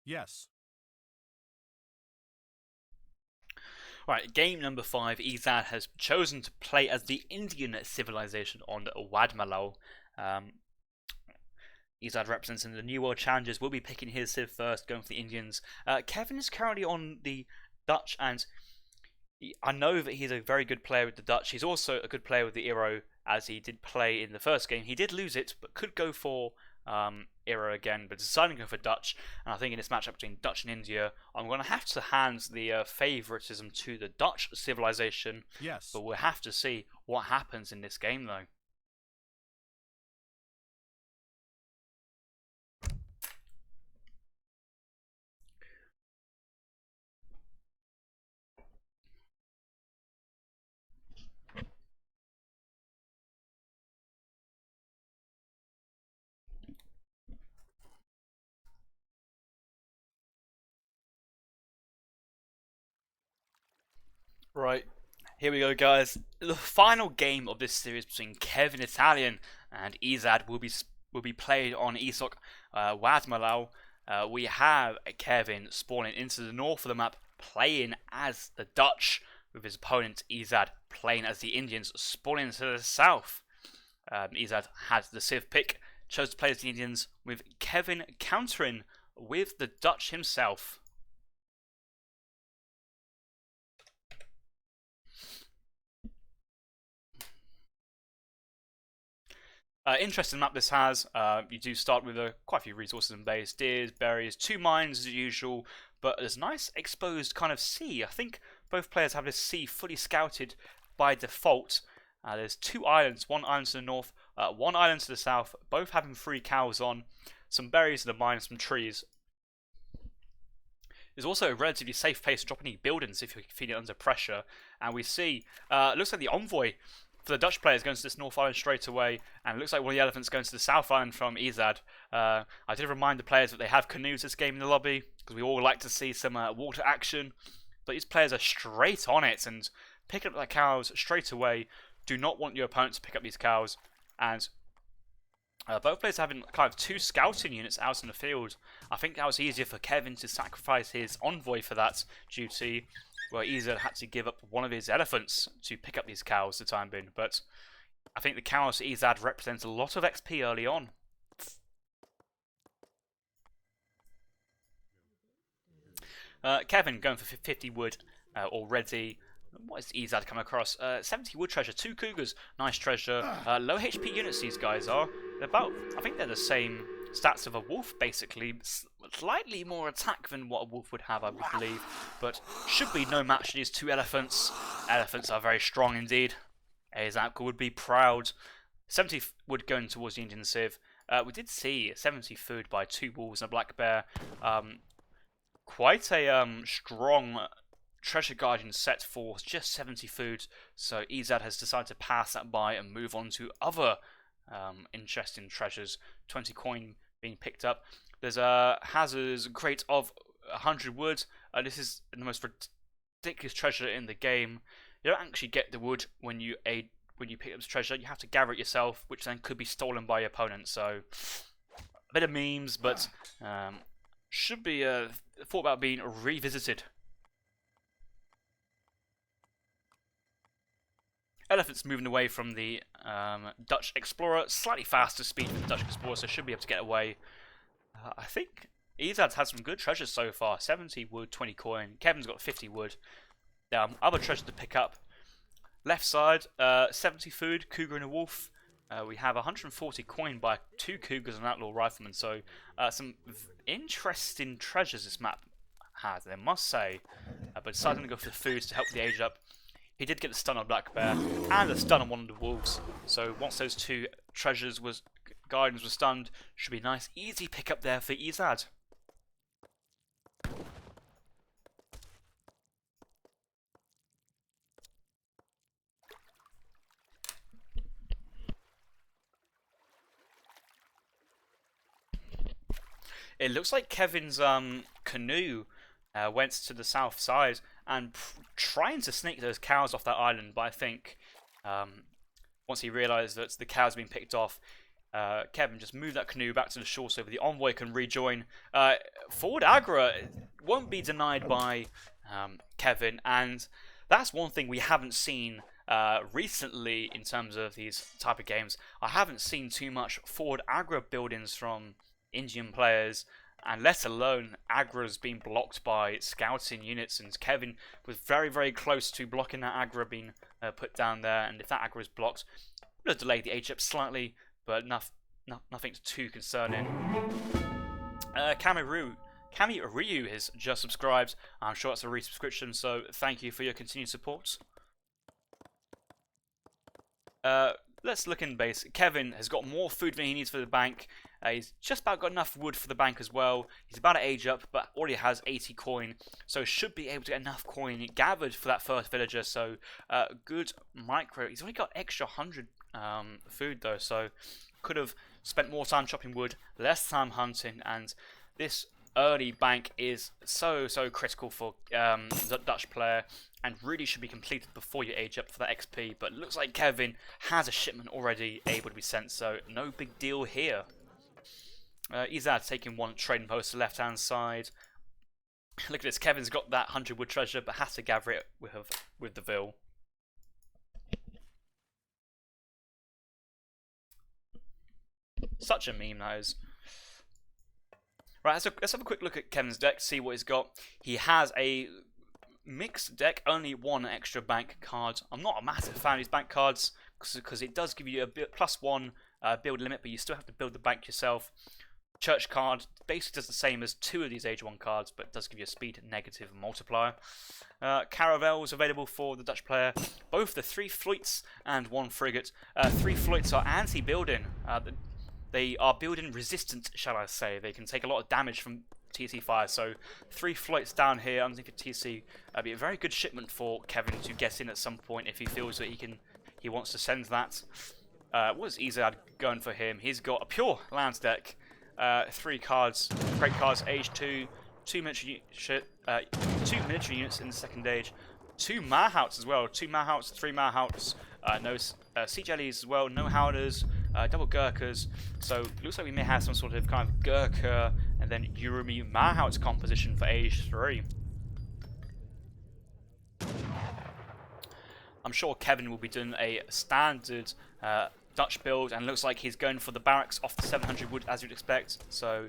[SPEAKER 3] Yes.
[SPEAKER 1] Right, game number 5. Ezad has chosen to play as the Indian civilization on Wadmalal. Ezad representing the New World Challengers will be picking his civ first, going for the Indians. Kevin is currently on the Dutch, and I know that he's a very good player with the Dutch. He's also a good player with the Eero, as he did play in the first game. He did lose it, but could go for Eero again, but deciding to go for Dutch. And I think in this matchup between Dutch and India, I'm going to have to hand the favoritism to the Dutch civilization.
[SPEAKER 3] Yes.
[SPEAKER 1] But we'll have to see what happens in this game, though. Right, here we go, guys. The final game of this series between KEVINITALIEN and Ezad will be played on ESOC Wadmalal. We have Kevin spawning into the north of the map, playing as the Dutch, with his opponent Ezad playing as the Indians, spawning to the south. Ezad had the civ pick, chose to play as the Indians, with Kevin countering with the Dutch himself. Interesting map this has. You do start with quite a few resources in base. Deers, berries, 2 mines as usual, but there's a nice exposed kind of sea. I think both players have this sea fully scouted by default. There's 2 islands, 1 island to the north, 1 island to the south, both having 3 cows on, some berries in the mine, some trees. There's also a relatively safe place to drop any buildings if you're feeling under pressure. And we see, looks like the envoy for the Dutch players going to this North Island straight away, and it looks like one of the elephants going to the South Island from Ezad. I did remind the players that they have canoes this game in the lobby, because we all like to see some water action, but these players are straight on it and picking up their cows straight away. Do not want your opponent to pick up these cows, and both players having kind of 2 scouting units out in the field. I think that was easier for Kevin to sacrifice his envoy for that duty, where Ezad had to give up one of his elephants to pick up these cows for the time being. But I think the cows to Ezad represents a lot of XP early on. Kevin going for 50 wood already. What is Ezad come across? 70 wood treasure, 2 cougars, nice treasure. Low HP units these guys are. They're about, I think they're the same stats of a wolf, basically. Slightly more attack than what a wolf would have, I believe. But should be no match to these 2 elephants. Elephants are very strong indeed. Ezad would be proud. 70 wood going towards the Indian civ. We did see 70 food by 2 wolves and a black bear. Quite a strong treasure guardian set for just 70 food, so Ezad has decided to pass that by and move on to other interesting treasures. 20 coin being picked up. There's a hazard's crate of 100 wood. This is the most ridiculous treasure in the game. You don't actually get the wood when you pick up this treasure. You have to gather it yourself, which then could be stolen by your opponent. So a bit of memes, but should be thought about being revisited. Elephants moving away from the Dutch Explorer, slightly faster speed than the Dutch Explorer, so should be able to get away. I think Ezad's had some good treasures so far. 70 wood, 20 coin. Kevin's got 50 wood. Other treasures to pick up. Left side, 70 food, cougar and a wolf. We have 140 coin by 2 cougars and an outlaw rifleman. So some interesting treasures this map has, I must say. But deciding to go for the foods to help the age up. He did get the stun on Black Bear and a stun on one of the wolves. So once those 2 treasures guardians were stunned, should be a nice easy pick up there for Ezad. It looks like Kevin's canoe went to the south side and trying to sneak those cows off that island, but I think once he realised that the cows had been picked off, Kevin just move that canoe back to the shore so the envoy can rejoin. Forward aggro won't be denied by Kevin, and that's one thing we haven't seen recently in terms of these type of games. I haven't seen too much forward aggro buildings from Indian players, and let alone aggro's being blocked by scouting units, and Kevin was very, very close to blocking that aggro being put down there, and if that aggro is blocked, it would have delayed the H-up slightly, but nothing too concerning. Kami Ryu has just subscribed. I'm sure that's a resubscription, so thank you for your continued support. Let's look in base. Kevin has got more food than he needs for the bank. He's just about got enough wood for the bank as well. He's about to age up, but already has 80 coin, so should be able to get enough coin gathered for that first villager. So good micro. He's only got extra 100 food though, so could have spent more time chopping wood, less time hunting, and this early bank is so critical for the Dutch player, and really should be completed before you age up for that XP. But it looks like Kevin has a shipment already able to be sent, so no big deal here. Ezad taking one trading post to the left hand side. Look at this, Kevin's got that 100 wood treasure, but has to gather it with the Vil. Such a meme that is. Right, let's have a quick look at Kevin's deck, see what he's got. He has a mixed deck, only one extra bank card. I'm not a massive fan of these bank cards because it does give you a +1 build limit, but you still have to build the bank yourself. Church card basically does the same as 2 of these Age 1 cards, but does give you a speed negative multiplier. Caravels available for the Dutch player, both the 3 fleets and 1 frigate. 3 fleets are anti-building. They are building resistant, shall I say. They can take a lot of damage from TC fire, so 3 flights down here underneath the TC be a very good shipment for Kevin to get in at some point if he feels that he wants to send that. What is Ezad going for him? He's got a pure lands deck, 3 cards, great cards, age 2, 2 military units in the second age, 2 Mahouts as well, 2 Mahouts, 3 Mahouts, no siege allies as well, no Howders, double Gurkhas, so looks like we may have some sort of kind of Gurkha and then Urumi Mahouts composition for age 3. I'm sure Kevin will be doing a standard Dutch build, and looks like he's going for the barracks off the 700 wood as you'd expect, so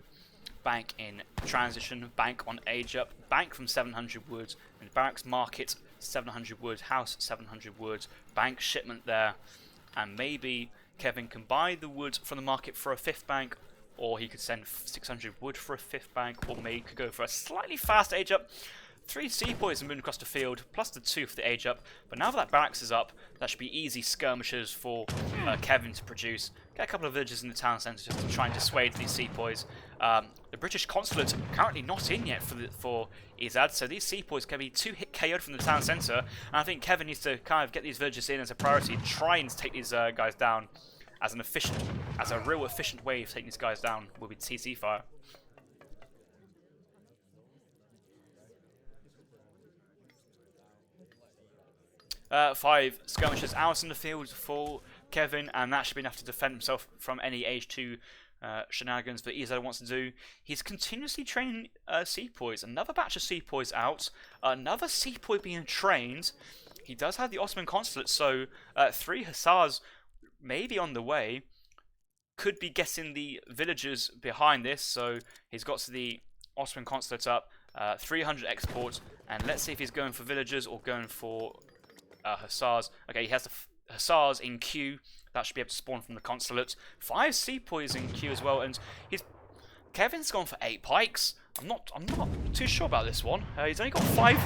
[SPEAKER 1] bank in transition, bank on age up, bank from 700 wood, and barracks market 700 wood, house 700 wood, bank shipment there, and maybe Kevin can buy the wood from the market for a 5th bank, or he could send 600 wood for a 5th bank, or maybe could go for a slightly fast age up. 3 sepoys and moving across the field, plus the 2 for the age up. But now that barracks is up, that should be easy skirmishes for Kevin to produce. Get a couple of villages in the town centre just to try and dissuade these sepoys. The British consulate currently not in yet for Ezad, so these sepoys can be 2-hit KO'd from the town centre. And I think Kevin needs to kind of get these villages in as a priority, try and take these guys down as a real efficient way of taking these guys down will be TC fire. Five skirmishers out in the field for Kevin, and that should be enough to defend himself from any age 2 shenanigans that Ezad wants to do. He's continuously training sepoys. Another batch of sepoys out. Another sepoy being trained. He does have the Ottoman consulate, so 3 hussars may be on the way. Could be getting the villagers behind this, so he's got the Ottoman consulate up. 300 exports, and let's see if he's going for villagers or going for hussars. Okay, he has the hussars in queue. That should be able to spawn from the consulate. 5 sepoys in queue as well, and Kevin's gone for 8 pikes. I'm not too sure about this one. He's only got 5.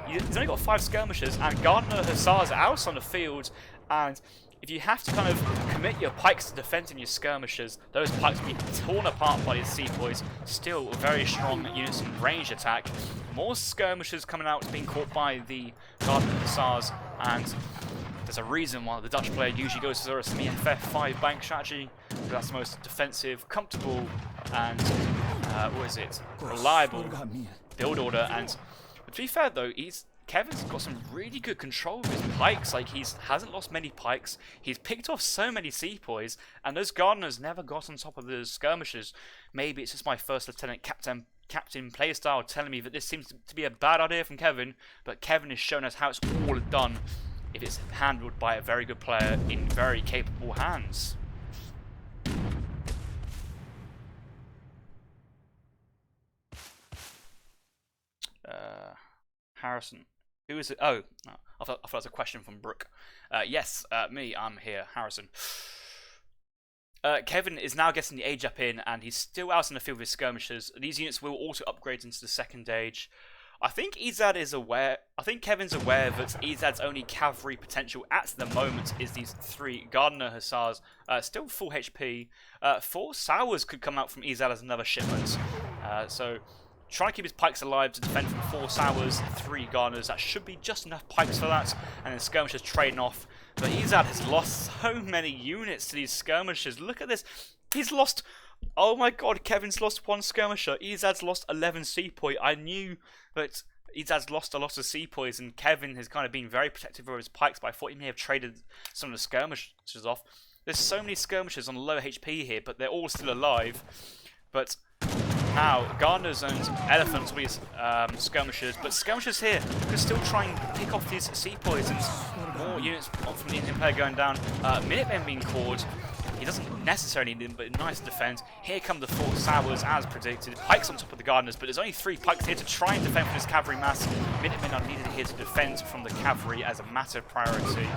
[SPEAKER 1] He's only got 5 skirmishers and Gardner hussars out on the field. And if you have to kind of commit your pikes to defending your skirmishers, those pikes will be torn apart by these sepoys. Still very strong units in range attack. More skirmishers coming out, being caught by the Gardner hussars, and there's a reason why the Dutch player usually goes for a semi-FF5 bank strategy. That's the most defensive, comfortable, and reliable build order. And to be fair though, Kevin's got some really good control of his pikes. Like, he hasn't lost many pikes. He's picked off so many sepoys, and those gardeners never got on top of the skirmishers. Maybe it's just my first lieutenant captain playstyle telling me that this seems to be a bad idea from Kevin, but Kevin has shown us how it's all done if it's handled by a very good player in very capable hands. Harrison. Who is it? Oh, no, I thought it was a question from Brooke. Yes, me, I'm here, Harrison. Kevin is now getting the age up in, and he's still out in the field with skirmishers. These units will auto upgrade into the second age. I think Ezad is aware. I think Kevin's aware that Ezad's only cavalry potential at the moment is these 3 Gardener Hussars, still full HP. 4 Sours could come out from Ezad as another shipment. So trying to keep his pikes alive to defend from 4 Sours, 3 Gardeners. That should be just enough pikes for that, and then skirmishers trading off. But Ezad has lost so many units to these skirmishers. Look at this. He's lost. Oh my god, Kevin's lost 1 skirmisher. Ezad's lost 11 sepoy. I knew that Ezad's lost a lot of sepoys, and Kevin has kind of been very protective of his pikes, but I thought he may have traded some of the skirmishers off. There's so many skirmishers on low HP here, but they're all still alive. But now, Gardeners and Elephants will be skirmishers, but skirmishers here can still try and pick off these sepoys, and more units from the Indian player going down. Minutemen being caught. He doesn't necessarily need them, but nice defense. Here come the 4 Sours, as predicted. Pikes on top of the Gardeners, but there's only 3 pikes here to try and defend from this cavalry mass. Minutemen are needed here to defend from the cavalry as a matter of priority.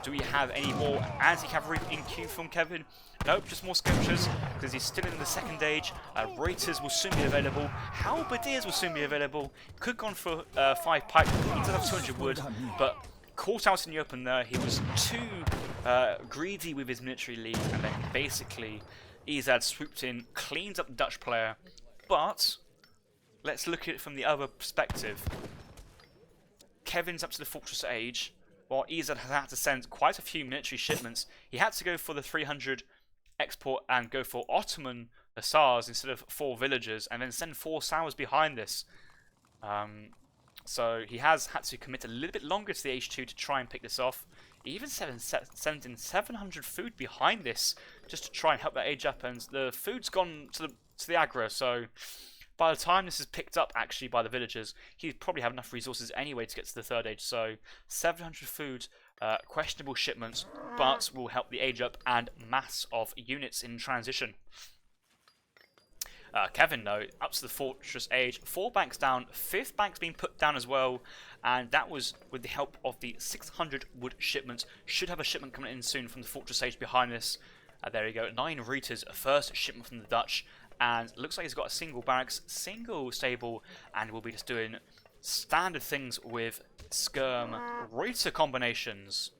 [SPEAKER 1] Do we have any more anti-cavalry in queue from Kevin? Nope, just more skirmishers, because he's still in the second age. Reuters will soon be available. Halberdiers will soon be available. Could have gone for 5 pikes. He does have 200 wood, but caught out in the open there. He was too greedy with his military lead, and then basically Ezad swooped in, cleaned up the Dutch player. But let's look at it from the other perspective. Kevin's up to the fortress age, while Ezad has had to send quite a few military shipments. He had to go for the 300 export and go for Ottoman Hussars instead of 4 villagers, and then send 4 Sours behind this. So he has had to commit a little bit longer to the H2 to try and pick this off. He even sending 700 food behind this just to try and help that age up, and the food's gone to the aggro. So by the time this is picked up actually by the villagers, he'd probably have enough resources anyway to get to the third age. So 700 food, questionable shipments, but will help the age up and mass of units in transition. Kevin, though, up to the fortress age, 4 banks down, 5th bank's been put down as well, and that was with the help of the 600 wood shipment. Should have a shipment coming in soon from the fortress age behind this. There you go, 9 Reuters, first shipment from the Dutch, and looks like he's got a single barracks, single stable, and we'll be just doing standard things with skirm Reuter combinations.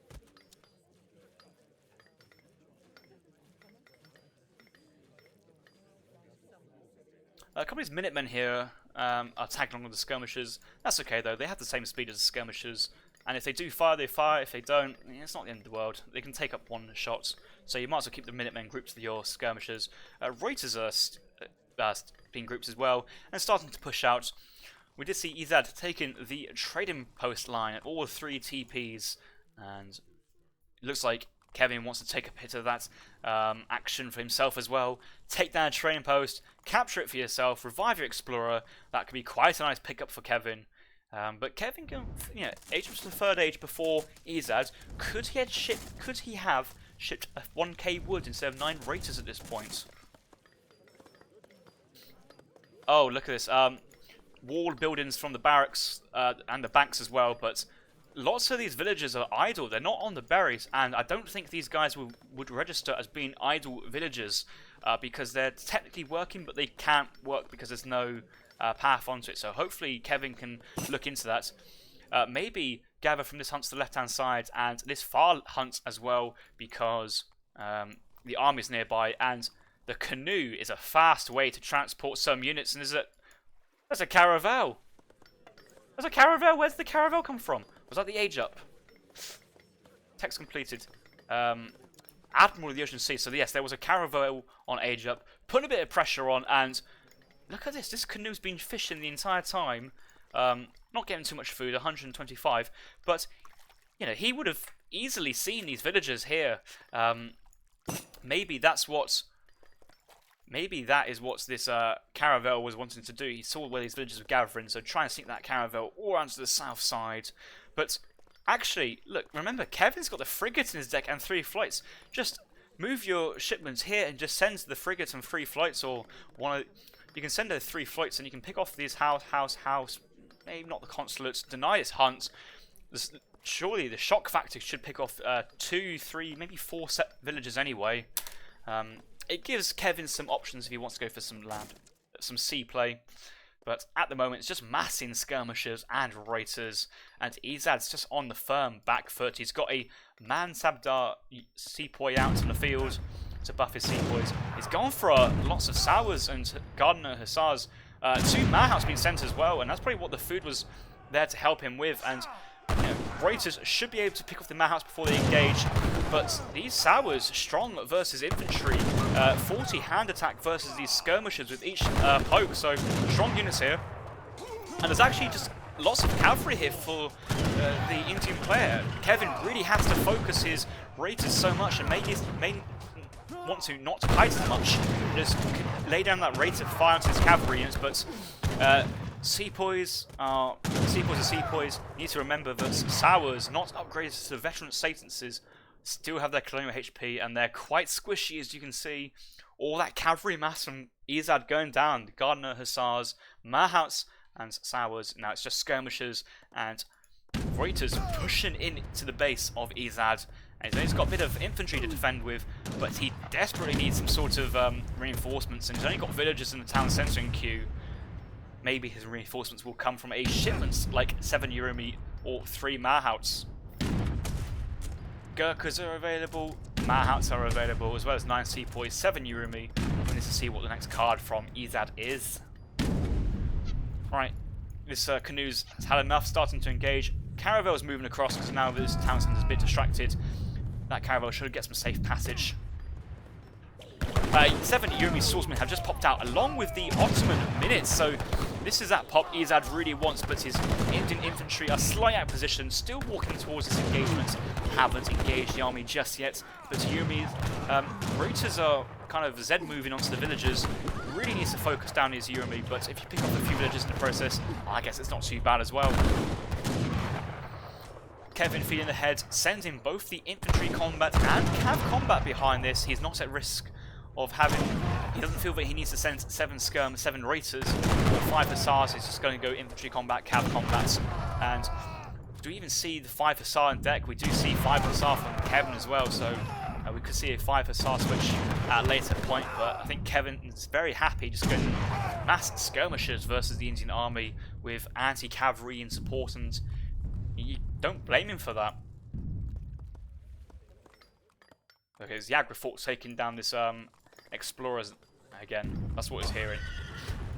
[SPEAKER 1] A couple of these Minutemen here are tagged along with the skirmishers. That's okay though, they have the same speed as the skirmishers, and if they do fire, they fire. If they don't, it's not the end of the world. They can take up 1 shot, so you might as well keep the Minutemen grouped with your skirmishers. Reuters are being grouped as well, and starting to push out. We did see Ezad taking the trading post line at all 3 TPs, and it looks like Kevin wants to take a bit of that action for himself as well. Take down a trading post, capture it for yourself, revive your explorer. That could be quite a nice pickup for Kevin. But Kevin can, age up to the third age before Ezad. Could he have shipped a 1k wood instead of 9 Reuters at this point? Oh, look at this. Wall buildings from the barracks and the banks as well, but lots of these villagers are idle. They're not on the berries, and I don't think these guys would register as being idle villagers because they're technically working, but they can't work because there's no path onto it. So hopefully Kevin can look into that. Maybe gather from this hunt to the left-hand side and this far hunt as well, because the army's nearby, and the canoe is a fast way to transport some units. And there's a caravel. There's a caravel. Where's the caravel come from? Was that the age up? Text completed. Admiral of the Ocean Sea. So yes, there was a caravel on age up, putting a bit of pressure on, and look at this. This canoe's been fishing the entire time. Not getting too much food, 125, but you know, he would have easily seen these villagers here. Maybe that is what this caravel was wanting to do. He saw where these villagers were gathering, so try and sneak that caravel all around to the south side. But actually, look, remember, Kevin's got the frigate in his deck and 3 flights. Just move your shipments here and just send the frigate and 3 flights, or you can send the 3 flights and you can pick off these house. Maybe not the consulates. Deny its hunt. Surely the shock factor should pick off 2, 3, maybe 4 set villagers anyway. It gives Kevin some options if he wants to go for some land, some sea play. But at the moment, it's just massing skirmishers and raiders, and Ezad's just on the firm back foot. He's got a Man Sabdar sepoy out in the field to buff his sepoys. He's gone for lots of sours and gardener hussars. 2 Mahouse being sent as well, and that's probably what the food was there to help him with. And you know, raiders should be able to pick off the Mahouse before they engage. But these sours, strong versus infantry, 40 hand attack versus these skirmishers with each poke, so strong units here. And there's actually just lots of cavalry here for the Indian player. Kevin really has to focus his raiders so much and may want to not fight as much, just lay down that rate of fire onto his cavalry units, but sepoys are sepoys. You need to remember that sours, not upgraded to veteran statuses, still have their colonial HP, and they're quite squishy, as you can see. All that cavalry mass from Ezad going down, the Gardener Hussars, Mahouse, and Sours. Now it's just skirmishers and Reuters pushing in to the base of Ezad. And he's got a bit of infantry to defend with, but he desperately needs some sort of reinforcements, and he's only got villagers in the town centre in queue. Maybe his reinforcements will come from a shipments like 7 Urumi or 3 Mahouts. Gurkhas are available, Mahouts are available, as well as 9 Sepoys, 7 Urumi. We need to see what the next card from Ezad is. Right, this canoe's had enough, starting to engage. Caravel's moving across because now this town centre's a bit distracted. That caravel should get some safe passage. 7 Urumi swordsmen have just popped out along with the Ottoman minutes, so this is that pop Ezad really wants, but his Indian infantry are slight out of position, still walking towards this engagement. Haven't engaged the army just yet, but Urumi's routers are kind of Z moving onto the villagers. Really needs to focus down his Urumi, but if you pick up a few villagers in the process, I guess it's not too bad as well. Kevin feeding ahead, sending both the infantry combat and cav combat behind this. He's not at risk of having, he doesn't feel that he needs to send 7 skirm, 7 raiders, or 5 hussars. He's just going to go infantry combat, cav combat. And do we even see the 5 hussar in deck? We do see 5 hussar from Kevin as well, so we could see a 5 hussar switch at a later point, but I think Kevin is very happy just going mass skirmishers versus the Indian army with anti-cavalry in support, and you don't blame him for that. Okay, it's the Agra Fort taking down this explorers again. That's what he's hearing.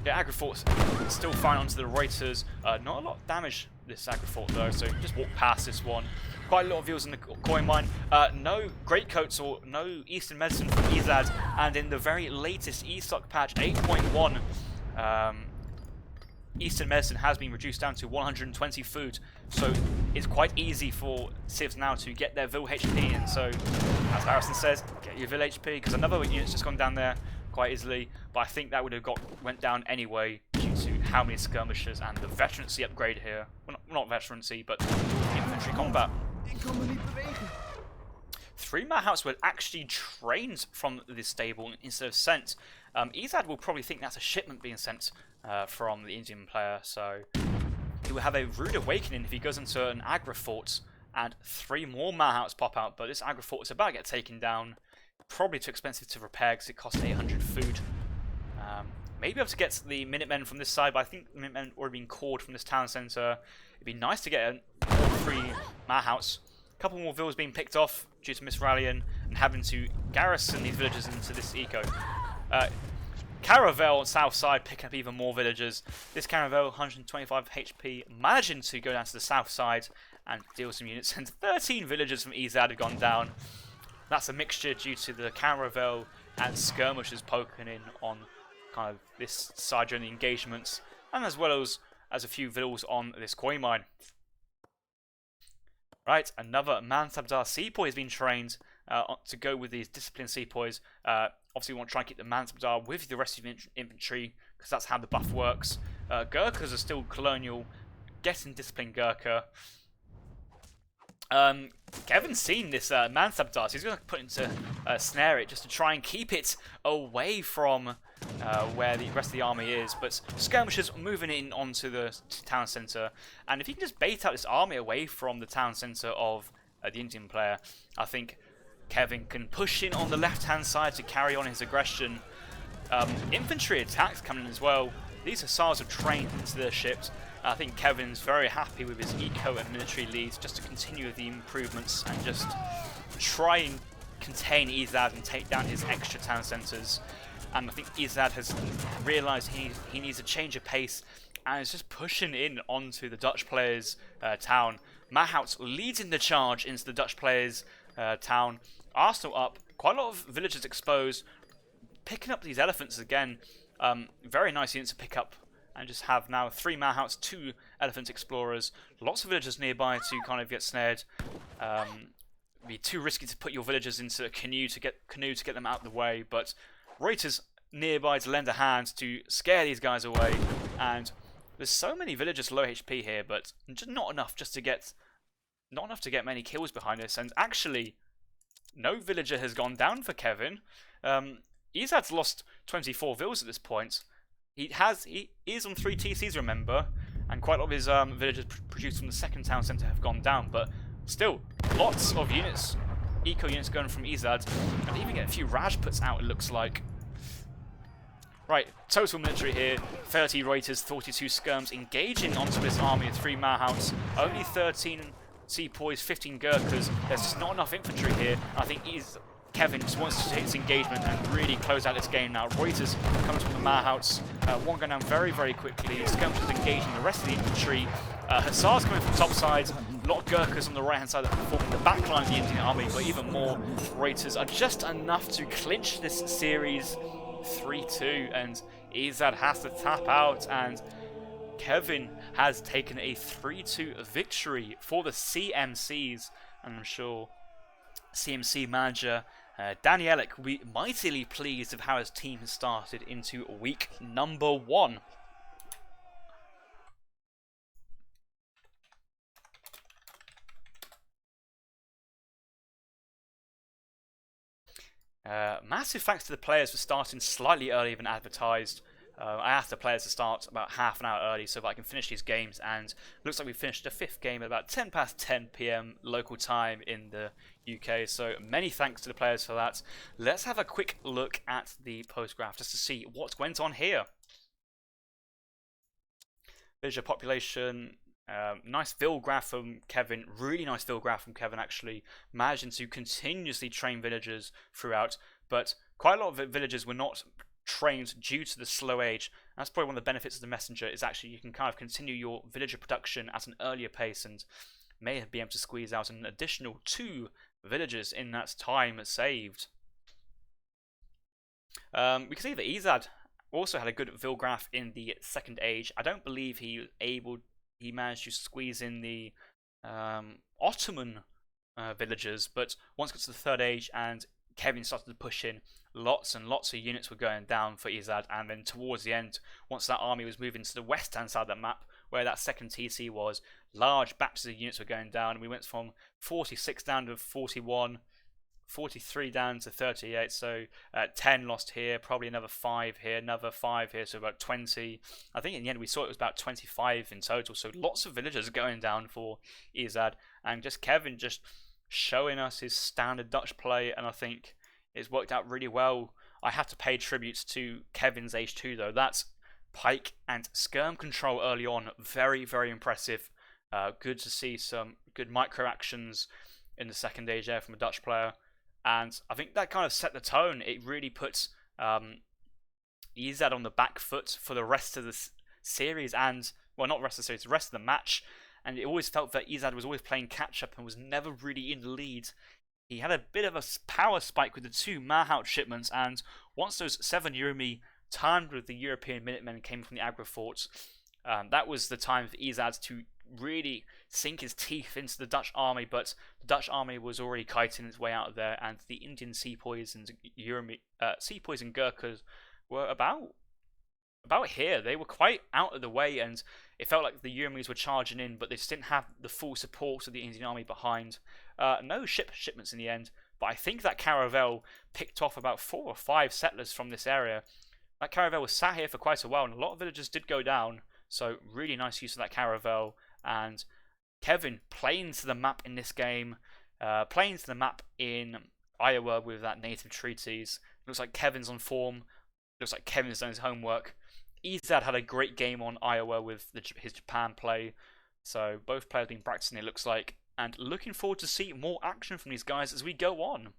[SPEAKER 1] Yeah, Agra Fort's still firing onto the Reuters. Not a lot of damage this Agra Fort though, so just walk past this one. Quite a lot of views in the coin mine. No greatcoats or no Eastern medicine from Ezad, and in the very latest ESOC patch 8.1, Eastern medicine has been reduced down to 120 food, so it's quite easy for civs now to get their Vil HP in. So, as Harrison says, get your Vil HP, because another unit's just gone down there quite easily, but I think that would have went down anyway due to how many skirmishers and the veterancy upgrade here. Well, not veterancy, but infantry combat. 3 Mahouts were actually trained from this stable instead of sent. Ezad will probably think that's a shipment being sent from the Indian player, so he will have a rude awakening if he goes into an Agra Fort and 3 more Mahouts pop out, but this Agra Fort is about to get taken down. Probably too expensive to repair because it costs 800 food. Maybe able to get the Minutemen from this side, but I think the Minutemen already been called from this town centre. It'd be nice to get all 3 Mahouts. A couple more villas being picked off due to misrallying and having to garrison these villages into this eco. Caravel on south side picking up even more villagers. This Caravel 125 HP, managing to go down to the south side and deal some units, and 13 villagers from Ezad have gone down. That's a mixture due to the Caravel and skirmishers poking in on kind of this side during the engagements, and as well as as a few vills on this coin mine. Right, another Man Sabzar Sepoy has been trained to go with these disciplined Sepoys. Obviously, we want to try and keep the Man Sabzar with the rest of the infantry, because that's how the buff works. Gurkhas are still colonial, getting disciplined Gurkha. Kevin's seen this Man Sabzar, so he's going to put into snare it just to try and keep it away from where the rest of the army is. But skirmishers moving in onto the town centre, and if he can just bait out this army away from the town centre of the Indian player, I think Kevin can push in on the left-hand side to carry on his aggression. Infantry attacks coming in as well. These hussars have trained into their ships. I think Kevin's very happy with his eco and military leads just to continue the improvements and just try and contain Ezad and take down his extra town centres. And I think Ezad has realised he needs a change of pace and is just pushing in onto the Dutch players' town. Mahout leading the charge into the Dutch players' town. Arsenal up, quite a lot of villagers exposed, picking up these elephants again. Very nice units to pick up. And just have now 3 Mahouts, 2 Elephant Explorers, lots of villagers nearby to kind of get snared. It'd be too risky to put your villagers into a canoe to get them out of the way, but Reuters nearby to lend a hand to scare these guys away. And there's so many villagers low HP here, but just not enough to get many kills behind us. And actually, no villager has gone down for Kevin. Ezad's lost 24 vills at this point. He is on 3 TCs, remember, and quite a lot of his villagers produced from the second town centre have gone down, but still, lots of units, eco units going from Ezad, and even get a few Rajputs out, it looks like. Right, total military here, 30 Reuters, 42 skirms, engaging onto this army of 3 Mahouts, only 13 Sepoys, 15 Gurkhas. There's just not enough infantry here. I think Kevin just wants to take this engagement and really close out this game now. Reuters comes from the Mahouts, one going down very, very quickly. Skirmishers engaging the rest of the infantry. Hussars coming from top side. A lot of Gurkhas on the right hand side that are forming the back line of the Indian army, but even more Reuters are just enough to clinch this series 3-2, and Ezad has to tap out, and Kevin has taken a 3-2 victory for the CMCs, and I'm sure CMC manager Danny Ellick will be mightily pleased with how his team has started into week number 1. Massive thanks to the players for starting slightly earlier than advertised. I asked the players to start about half an hour early so that I can finish these games, and looks like we finished the 5th game at about 10 past 10 PM local time in the UK, so many thanks to the players for that. Let's have a quick look at the post graph just to see what went on here. Villager population, nice vill graph from Kevin, really nice vill graph from Kevin actually, managing to continuously train villagers throughout, but quite a lot of villagers were not trained due to the slow age. That's probably one of the benefits of the messenger, is actually you can kind of continue your villager production at an earlier pace and may be able to squeeze out an additional 2 villagers in that time saved. We can see that Ezad also had a good vill graph in the second age. I don't believe he managed to squeeze in the Ottoman villagers, but once it got to the third age and Kevin started to push in, lots and lots of units were going down for Ezad, and then towards the end, once that army was moving to the west-hand side of that map, where that second TC was, large batches of units were going down, and we went from 46 down to 41, 43 down to 38, so 10 lost here, probably another 5 here, another 5 here, so about 20. I think in the end we saw it was about 25 in total, so lots of villagers going down for Ezad, and just Kevin just showing us his standard Dutch play, and I think it's worked out really well. I have to pay tributes to Kevin's H2 though. That's pike and skirm control early on. Very, very impressive. Good to see some good micro actions in the second age there from a Dutch player. And I think that kind of set the tone. It really puts Ezad on the back foot for the rest of the series and, well, not the rest of the series, the rest of the match. And it always felt that Ezad was always playing catch-up and was never really in the lead. He had a bit of a power spike with the 2 Mahout shipments, and once those 7 Yurumi timed with the European Minutemen came from the aggro forts, That was the time for Ezad to really sink his teeth into the Dutch army, but the Dutch army was already kiting its way out of there, and the Indian sepoys and sepoys and Gurkhas were about here. They were quite out of the way, and it felt like the Urmis were charging in, but they just didn't have the full support of the Indian army behind. No shipments in the end, but I think that caravel picked off about 4 or 5 settlers from this area. That caravel was sat here for quite a while, and a lot of villagers did go down, so really nice use of that caravel. And Kevin playing to the map in this game, playing to the map in Iowa with that native treaties. Looks like Kevin's on form, looks like Kevin's done his homework. Ezad had a great game on Iowa with his Japan play, so both players been practicing, it looks like, and looking forward to see more action from these guys as we go on.